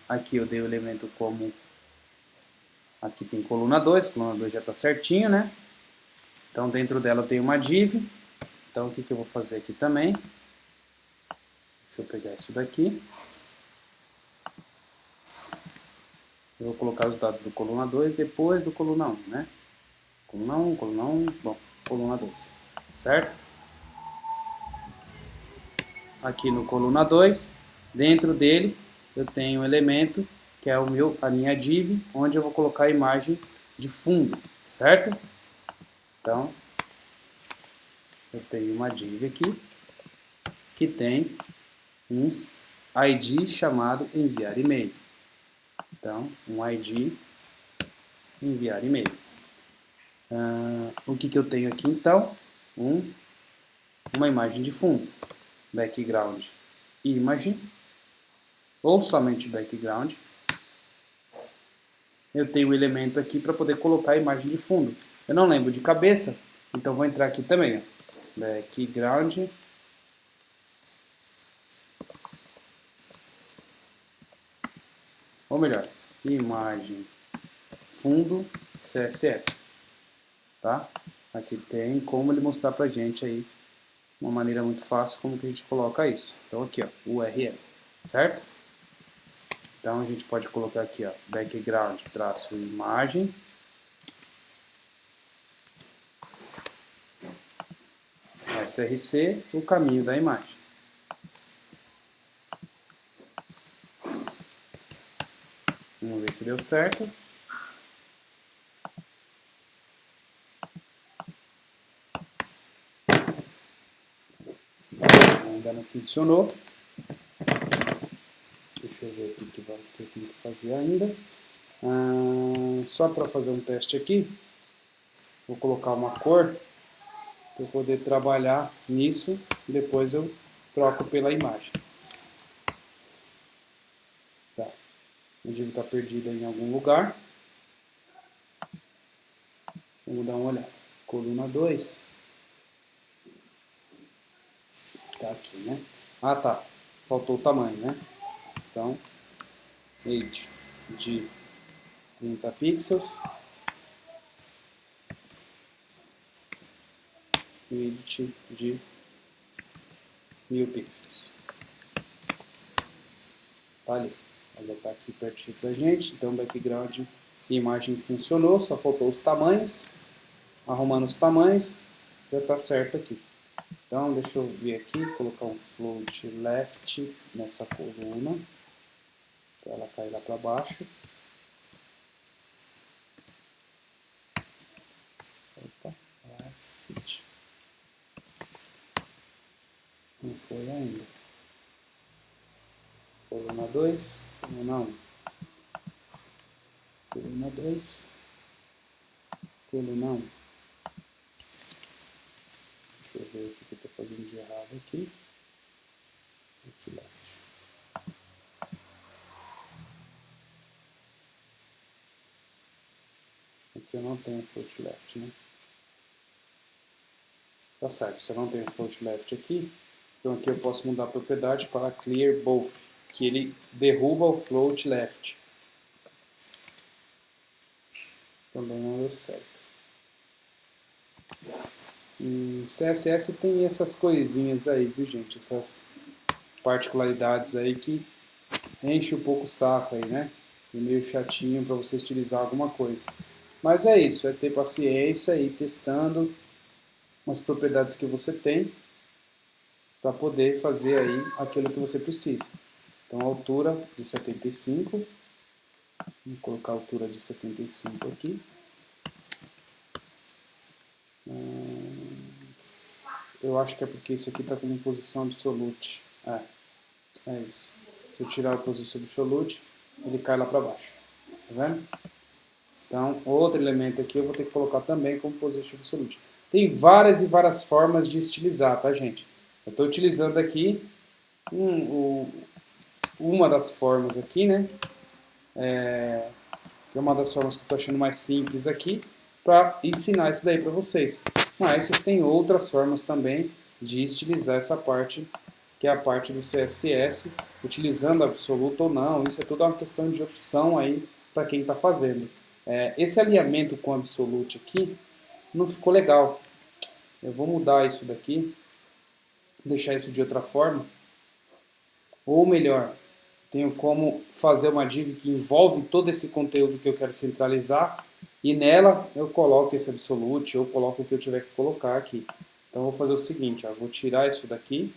Aqui eu dei o elemento como... Aqui tem coluna 2 já está certinho, né? Então, dentro dela eu tenho uma div. Então, o que eu vou fazer aqui também? Deixa eu pegar isso daqui. Eu vou colocar os dados do coluna 2 depois do coluna 1, né? Coluna 1, bom, coluna 2, certo? Aqui no coluna 2, dentro dele, eu tenho um elemento que é a minha div, onde eu vou colocar a imagem de fundo, certo? Então, eu tenho uma div aqui, que tem um ID chamado enviar e-mail. Então, um ID enviar e-mail. O que eu tenho aqui então? Uma imagem de fundo. Background imagem. Ou somente background. Eu tenho o elemento aqui para poder colocar a imagem de fundo. Eu não lembro de cabeça, então vou entrar aqui também. Ó. Background. Ou melhor, imagem fundo CSS. Tá? Aqui tem como ele mostrar pra gente aí uma maneira muito fácil como que a gente coloca isso. Então aqui, ó, URL, certo? Então a gente pode colocar aqui, ó, background traço imagem. SRC, o caminho da imagem. Vamos ver se deu certo. Ainda não funcionou. Deixa eu ver o que eu tenho que fazer ainda. Só para fazer um teste aqui, vou colocar uma cor para eu poder trabalhar nisso e depois eu troco pela imagem. Tá. O div está perdido em algum lugar. Vamos dar uma olhada. Coluna 2. Tá aqui, né? Ah, tá. Faltou o tamanho, né? Então, height de 30 pixels. Width de 1000 pixels. Tá ali. Ela tá aqui pertinho pra gente. Então, background e imagem funcionou. Só faltou os tamanhos. Arrumando os tamanhos, já tá certo aqui. Então, deixa eu vir aqui, colocar um float left nessa coluna, para ela cair lá para baixo. repeat. Não foi ainda. Coluna 2, coluna 1. Coluna 2, coluna 1. Deixa eu ver o que eu estou fazendo de errado aqui. To left. Aqui eu não tenho float left, né? Tá certo, se eu não tenho float left aqui, então aqui eu posso mudar a propriedade para clear both, que ele derruba o float left. Também não deu certo. CSS tem essas coisinhas aí, viu gente? Essas particularidades aí que enche um pouco o saco aí, né? E meio chatinho para você estilizar alguma coisa. Mas é isso, é ter paciência e ir testando as propriedades que você tem para poder fazer aí aquilo que você precisa. Então, altura de 75. Vou colocar a altura de 75 aqui. Eu acho que é porque isso aqui está com posição absolute. É isso. Se eu tirar a posição absolute, ele cai lá para baixo. Tá vendo? Então, outro elemento aqui eu vou ter que colocar também como position absolute. Tem várias e várias formas de estilizar, tá, gente? Eu estou utilizando aqui uma das formas aqui, né? Que é uma das formas que eu estou achando mais simples aqui, para ensinar isso daí para vocês. Mas vocês têm outras formas também de estilizar essa parte, que é a parte do CSS, utilizando absoluto ou não. Isso é tudo uma questão de opção aí para quem está fazendo. Esse alinhamento com absolute aqui não ficou legal. Eu vou mudar isso daqui, deixar isso de outra forma. Ou melhor, tenho como fazer uma div que envolve todo esse conteúdo que eu quero centralizar e nela eu coloco esse absolute ou coloco o que eu tiver que colocar aqui. Então eu vou fazer o seguinte, ó, vou tirar isso daqui,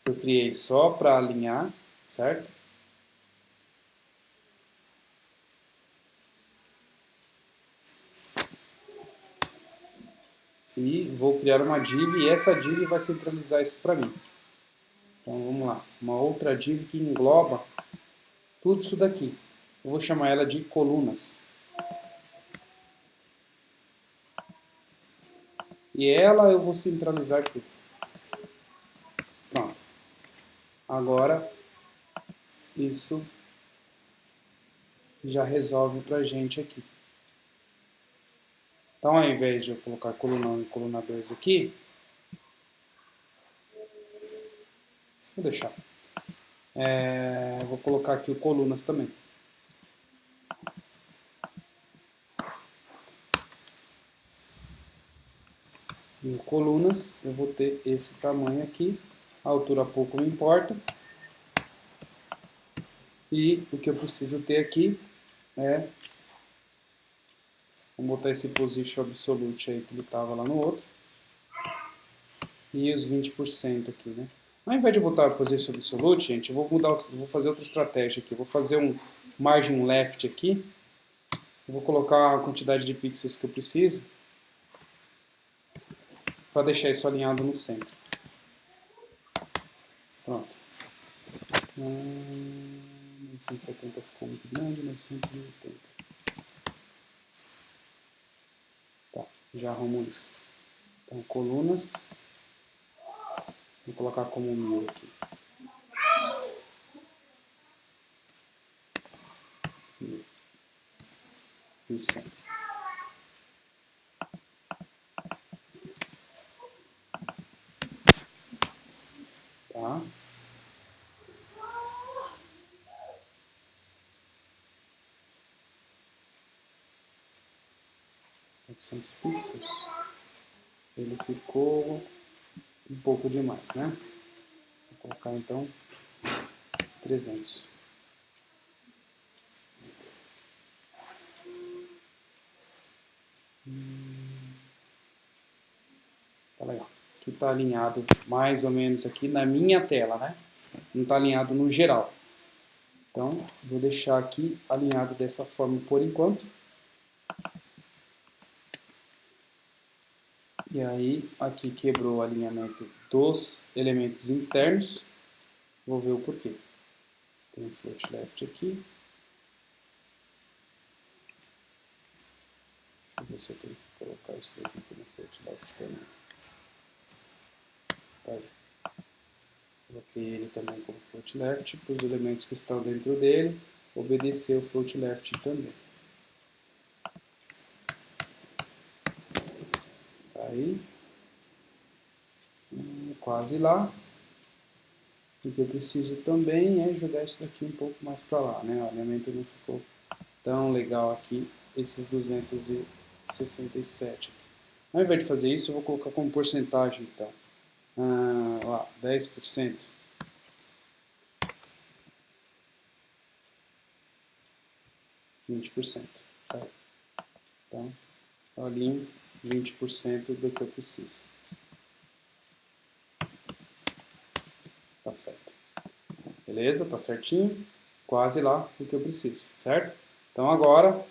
que eu criei só para alinhar, certo? E vou criar uma div e essa div vai centralizar isso para mim. Então vamos lá, uma outra div que engloba tudo isso daqui. Eu vou chamar ela de colunas. E ela eu vou centralizar tudo. Pronto. Agora isso já resolve pra gente aqui. Então ao invés de eu colocar coluna 1 e coluna 2 aqui, vou deixar. Vou colocar aqui o colunas também. Em colunas eu vou ter esse tamanho aqui, a altura pouco me importa. E o que eu preciso ter aqui é, vou botar esse position absolute aí que ele estava lá no outro, e os 20% aqui, né? Ao invés de botar o position absolute, gente, eu vou fazer outra estratégia aqui. Eu vou fazer um margin left aqui. Eu vou colocar a quantidade de pixels que eu preciso para deixar isso alinhado no centro. Pronto. 970 ficou muito grande, 980. Tá, já arrumo isso. Então, colunas. Vou colocar como 1000 aqui. 1100. Tá? 800 pixels. Ele ficou um pouco demais, né? Vou colocar então 300. Tá legal. Aqui está alinhado mais ou menos aqui na minha tela, né? Não está alinhado no geral. Então, vou deixar aqui alinhado dessa forma por enquanto. E aí, aqui quebrou o alinhamento dos elementos internos. Vou ver o porquê. Tem um float left aqui. Deixa eu ver se eu tenho que colocar isso aqui como float left também. Tá aí. Coloquei ele também como float left, para os elementos que estão dentro dele obedecer o float left também. Tá aí. Quase lá. O que eu preciso também é jogar isso daqui um pouco mais para lá, né? O alinhamento não ficou tão legal aqui, esses 267 aqui. Ao invés de fazer isso, eu vou colocar como porcentagem, então. Lá, 10%. 20%. Tá aí. Então, eu alinho 20% do que eu preciso. Tá certo. Beleza? Tá certinho. Quase lá o que eu preciso, certo? Então agora,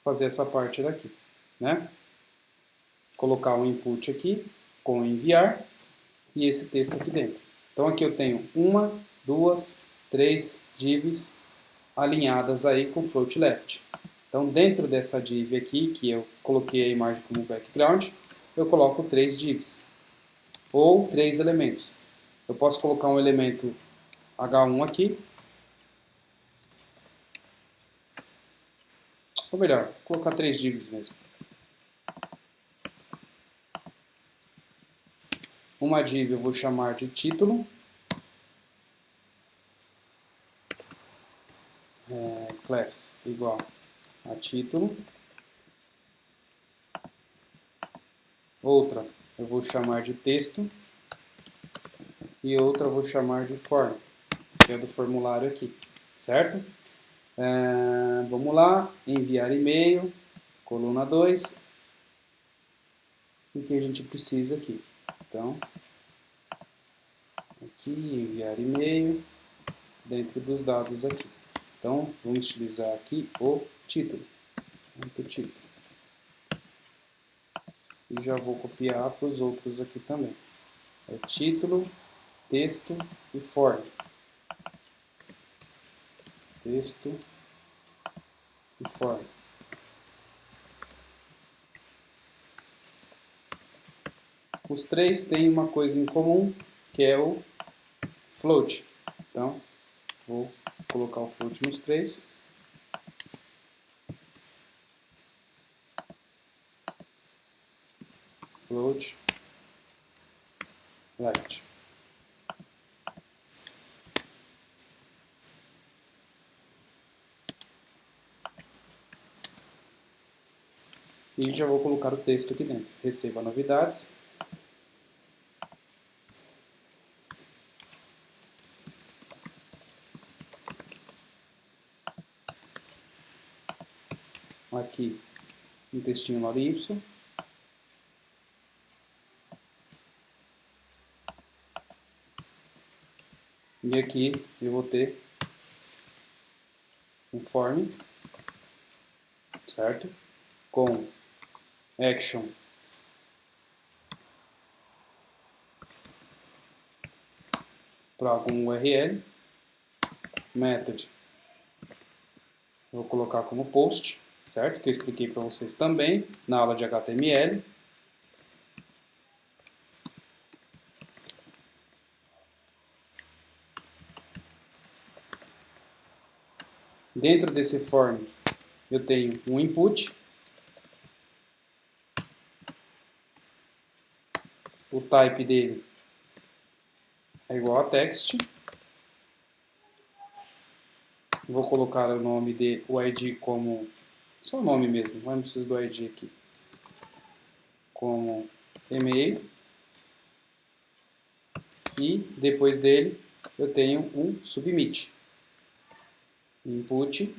fazer essa parte daqui, né? Colocar um input aqui com enviar e esse texto aqui dentro. Então aqui eu tenho 1, 2, 3 divs alinhadas aí com float left. Então dentro dessa div aqui, que eu coloquei a imagem como background, eu coloco 3 divs, ou 3 elementos. Eu posso colocar um elemento H1 aqui, ou melhor, vou colocar 3 divs mesmo. Uma div eu vou chamar de título, class igual a título. Outra eu vou chamar de texto e outra eu vou chamar de form, que é do formulário aqui, certo? Vamos lá, enviar e-mail, coluna 2, o que a gente precisa aqui. Então, aqui, enviar e-mail, dentro dos dados aqui. Então, vamos utilizar aqui o título. Título. E já vou copiar para os outros aqui também. É título, texto e form. Texto e form. Os três têm uma coisa em comum, que é o float. Então, vou colocar o float nos três. Float left. E já vou colocar o texto aqui dentro. Receba novidades. Aqui um textinho log y. E aqui eu vou ter um form, certo? Com action para algum URL, method vou colocar como post, certo? Que eu expliquei para vocês também na aula de HTML. Dentro desse form eu tenho um input, o type dele é igual a text. Vou colocar o nome de o ID como só o nome mesmo, mas não preciso do ID aqui. Como e-mail. E depois dele eu tenho um submit. Input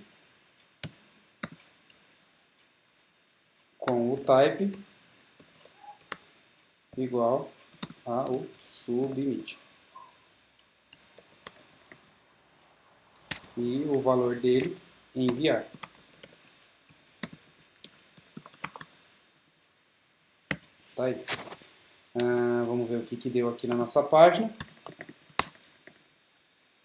com o type igual ao submit. E o valor dele enviar. Tá aí. Vamos ver o que deu aqui na nossa página.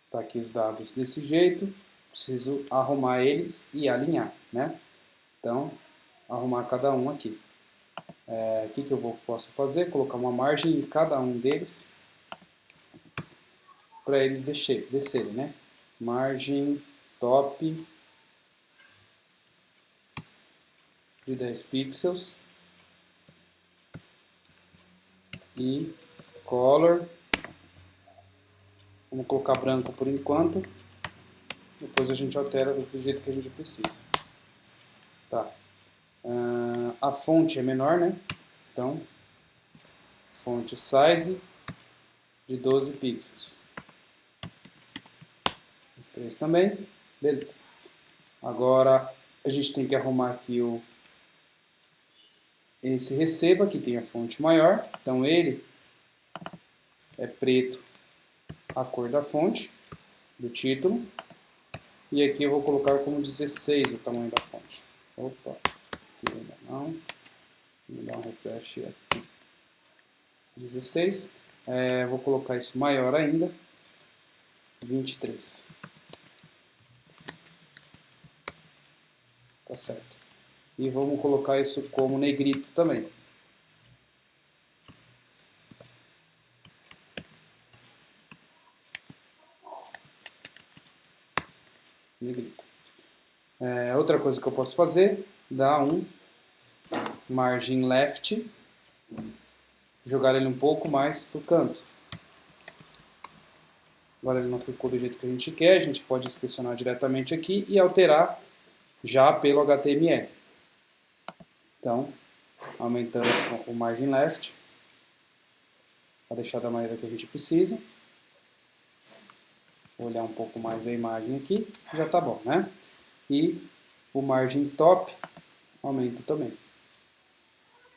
Tá aqui os dados desse jeito. Preciso arrumar eles e alinhar, né? Então, arrumar cada um aqui. O que eu posso fazer? Colocar uma margem em cada um deles para eles descerem, né? Margem top de 10 pixels e color, vamos colocar branco por enquanto, depois a gente altera do jeito que a gente precisa. Tá. A fonte é menor, né? Então, fonte size de 12 pixels. Os três também, beleza. Agora a gente tem que arrumar aqui esse receba, que tem a fonte maior, então ele é preto, a cor da fonte, do título, e aqui eu vou colocar como 16 o tamanho da fonte. Opa, aqui ainda não, vou dar um refresh aqui, 16, vou colocar isso maior ainda, 23, tá certo. E vamos colocar isso como negrito também. Negrito. Outra coisa que eu posso fazer, dar um margin left, jogar ele um pouco mais para o canto. Agora ele não ficou do jeito que a gente quer, a gente pode inspecionar diretamente aqui e alterar já pelo HTML. Então, aumentando o margin left, para deixar da maneira que a gente precisa. Vou olhar um pouco mais a imagem aqui, já está bom, né? E o margin top aumenta também,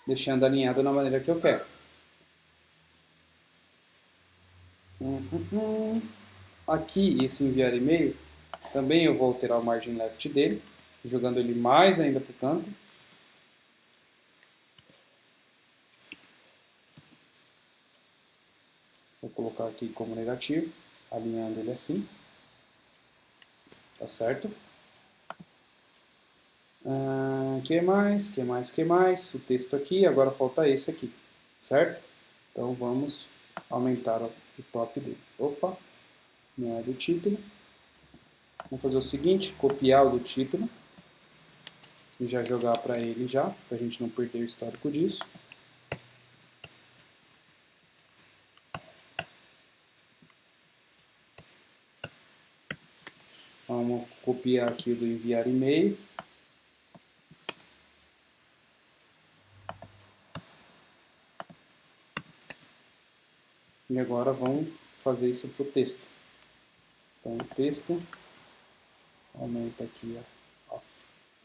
deixando alinhado na maneira que eu quero. Aqui, esse enviar e-mail, também eu vou alterar o margin left dele, jogando ele mais ainda para o canto. Vou colocar aqui como negativo, alinhando ele assim. Tá certo? Que mais? O texto aqui, agora falta esse aqui, certo? Então vamos aumentar o top dele. Opa, não é do título. Vamos fazer o seguinte, copiar o do título e já jogar para ele já, para a gente não perder o histórico disso. Vamos copiar aqui o do enviar e-mail. E agora vamos fazer isso para o texto. Então o texto, aumenta aqui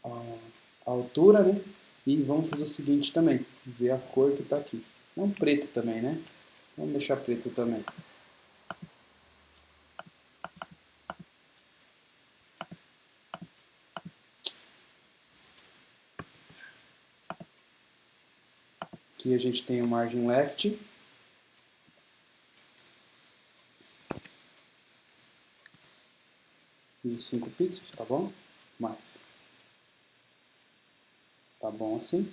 a altura, né? E vamos fazer o seguinte também, ver a cor que está aqui. Não preto também, né? Vamos deixar preto também. Aqui a gente tem o margin left. De 5 pixels, tá bom? Mais. Tá bom assim.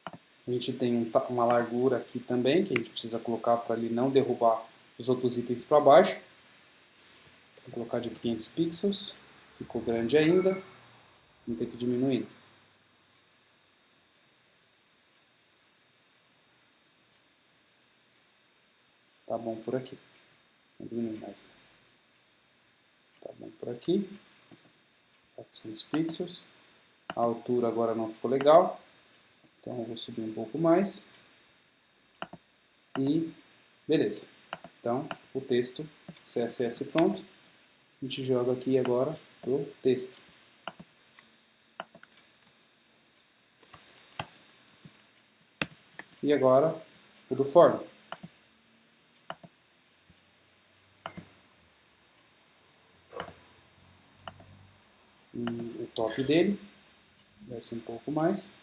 A gente tem uma largura aqui também, que a gente precisa colocar para ele não derrubar os outros itens para baixo. Vou colocar de 500 pixels. Ficou grande ainda. Vamos ter que diminuir. Tá bom por aqui. Vou diminuir mais. Tá bom por aqui. 400 pixels. A altura agora não ficou legal. Então eu vou subir um pouco mais. E beleza. Então o texto CSS pronto. A gente joga aqui agora o texto. E agora o do form. O top dele, desce um pouco mais.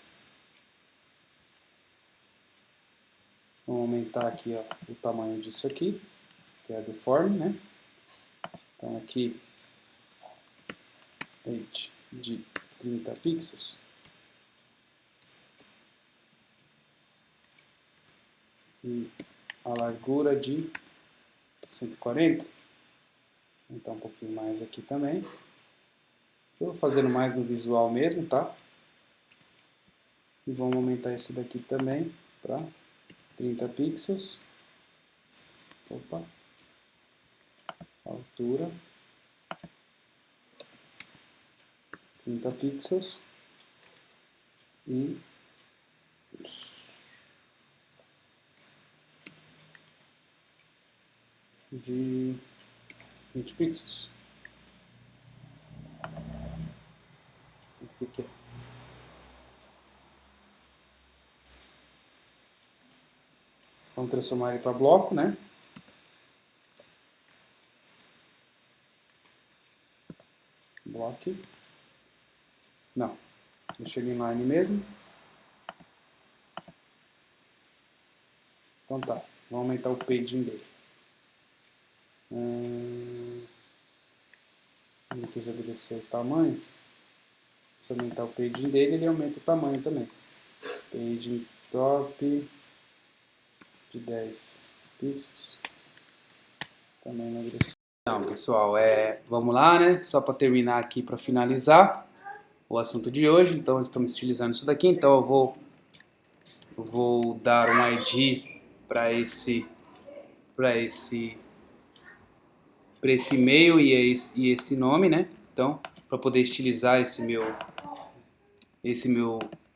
Vamos aumentar aqui, ó, o tamanho disso aqui, que é do form, né? Então aqui, height de 30 pixels. E a largura de 140. Vou aumentar um pouquinho mais aqui também. Estou fazendo mais no visual mesmo, tá? E vamos aumentar esse daqui também para 30 pixels. Opa. Altura. 30 pixels. E de 20 pixels. Muito pequeno. Vamos transformar ele para bloco, né? Block. Não. Deixa ele inline mesmo. Então tá. Vamos aumentar o paging dele. Ele quis estabelecer o tamanho. Se aumentar o paging dele, ele aumenta o tamanho também. Paging top de 10 pixels. Também na direção. Então, pessoal, vamos lá, né? Só para terminar aqui, para finalizar o assunto de hoje. Então, estamos estilizando isso daqui. Então, eu vou dar um ID para esse e-mail e esse nome, né? Então, para poder estilizar esse meu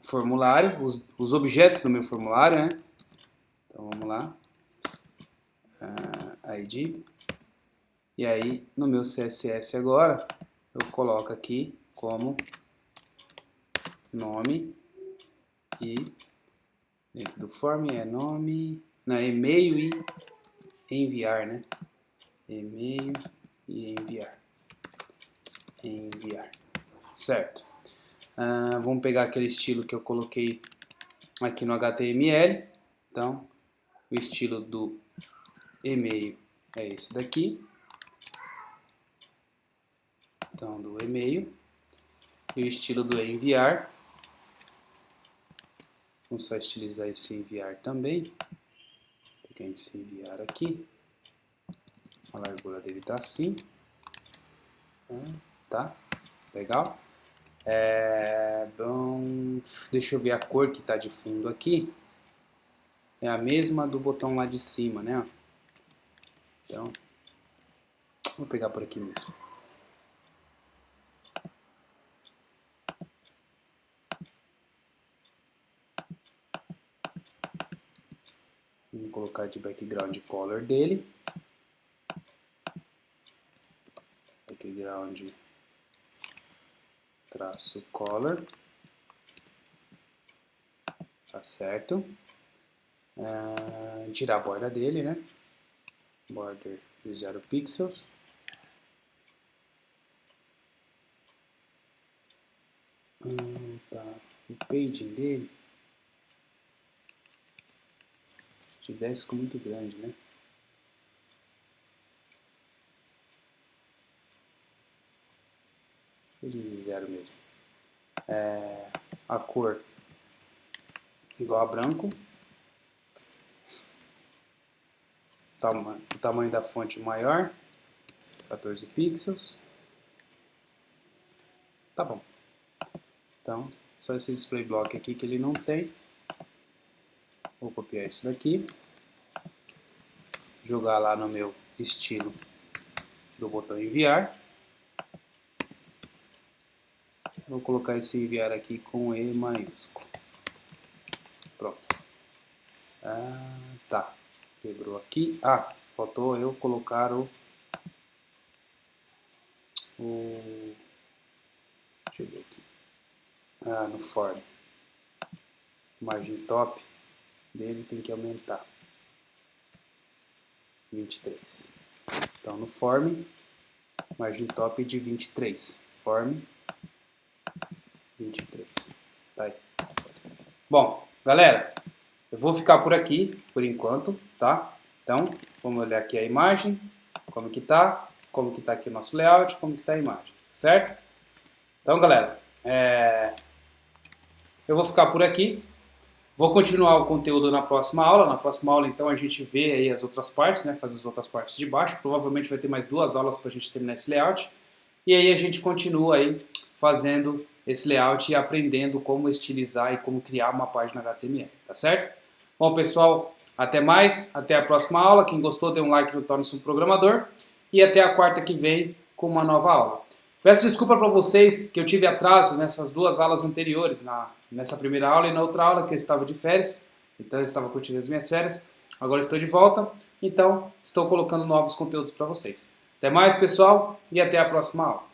formulário, os objetos do meu formulário, né? Então, vamos lá. ID. E aí, no meu CSS agora, eu coloco aqui como nome e dentro do form é nome, não, e-mail e enviar, né? E-mail e enviar. Enviar. Certo. Vamos pegar aquele estilo que eu coloquei aqui no HTML. Então, o estilo do e-mail é esse daqui. Então, do e-mail. E o estilo do enviar. Vamos só estilizar esse enviar também. Vou pegar esse enviar aqui. A largura dele tá assim. Tá? Legal? Bom, deixa eu ver a cor que tá de fundo aqui. É a mesma do botão lá de cima, né? Então, vou pegar por aqui mesmo. Vamos colocar de background color dele. Background traço color. Tá certo. Tirar a borda dele, né? Border de 0 pixels. Tá. O paging dele de 10 ficou muito grande, né? Paging de 0 mesmo. A cor igual a branco. O tamanho da fonte maior, 14 pixels. Tá bom. Então, só esse display block aqui que ele não tem. Vou copiar isso daqui. Jogar lá no meu estilo do botão enviar. Vou colocar esse enviar aqui com E maiúsculo. Pronto. Tá. Quebrou aqui. Faltou eu colocar deixa eu ver aqui. No form. Margem top dele tem que aumentar. 23. Então no form, margem top de 23. Form 23. Tá aí. Bom, galera, Eu vou ficar por aqui, por enquanto, tá? Então, vamos olhar aqui a imagem, como que tá aqui o nosso layout, como que tá a imagem, certo? Então, galera, eu vou ficar por aqui. Vou continuar o conteúdo na próxima aula. Na próxima aula, então, a gente vê aí as outras partes, né? Faz as outras partes de baixo. Provavelmente vai ter mais 2 aulas para a gente terminar esse layout. E aí a gente continua aí fazendo esse layout e aprendendo como estilizar e como criar uma página HTML, tá certo? Bom, pessoal, até mais. Até a próxima aula. Quem gostou, dê um like no Torne-se um Programador. E até a quarta que vem com uma nova aula. Peço desculpa para vocês que eu tive atraso nessas 2 aulas anteriores, nessa primeira aula e na outra aula que eu estava de férias, então eu estava curtindo as minhas férias, agora estou de volta, então estou colocando novos conteúdos para vocês. Até mais, pessoal, e até a próxima aula.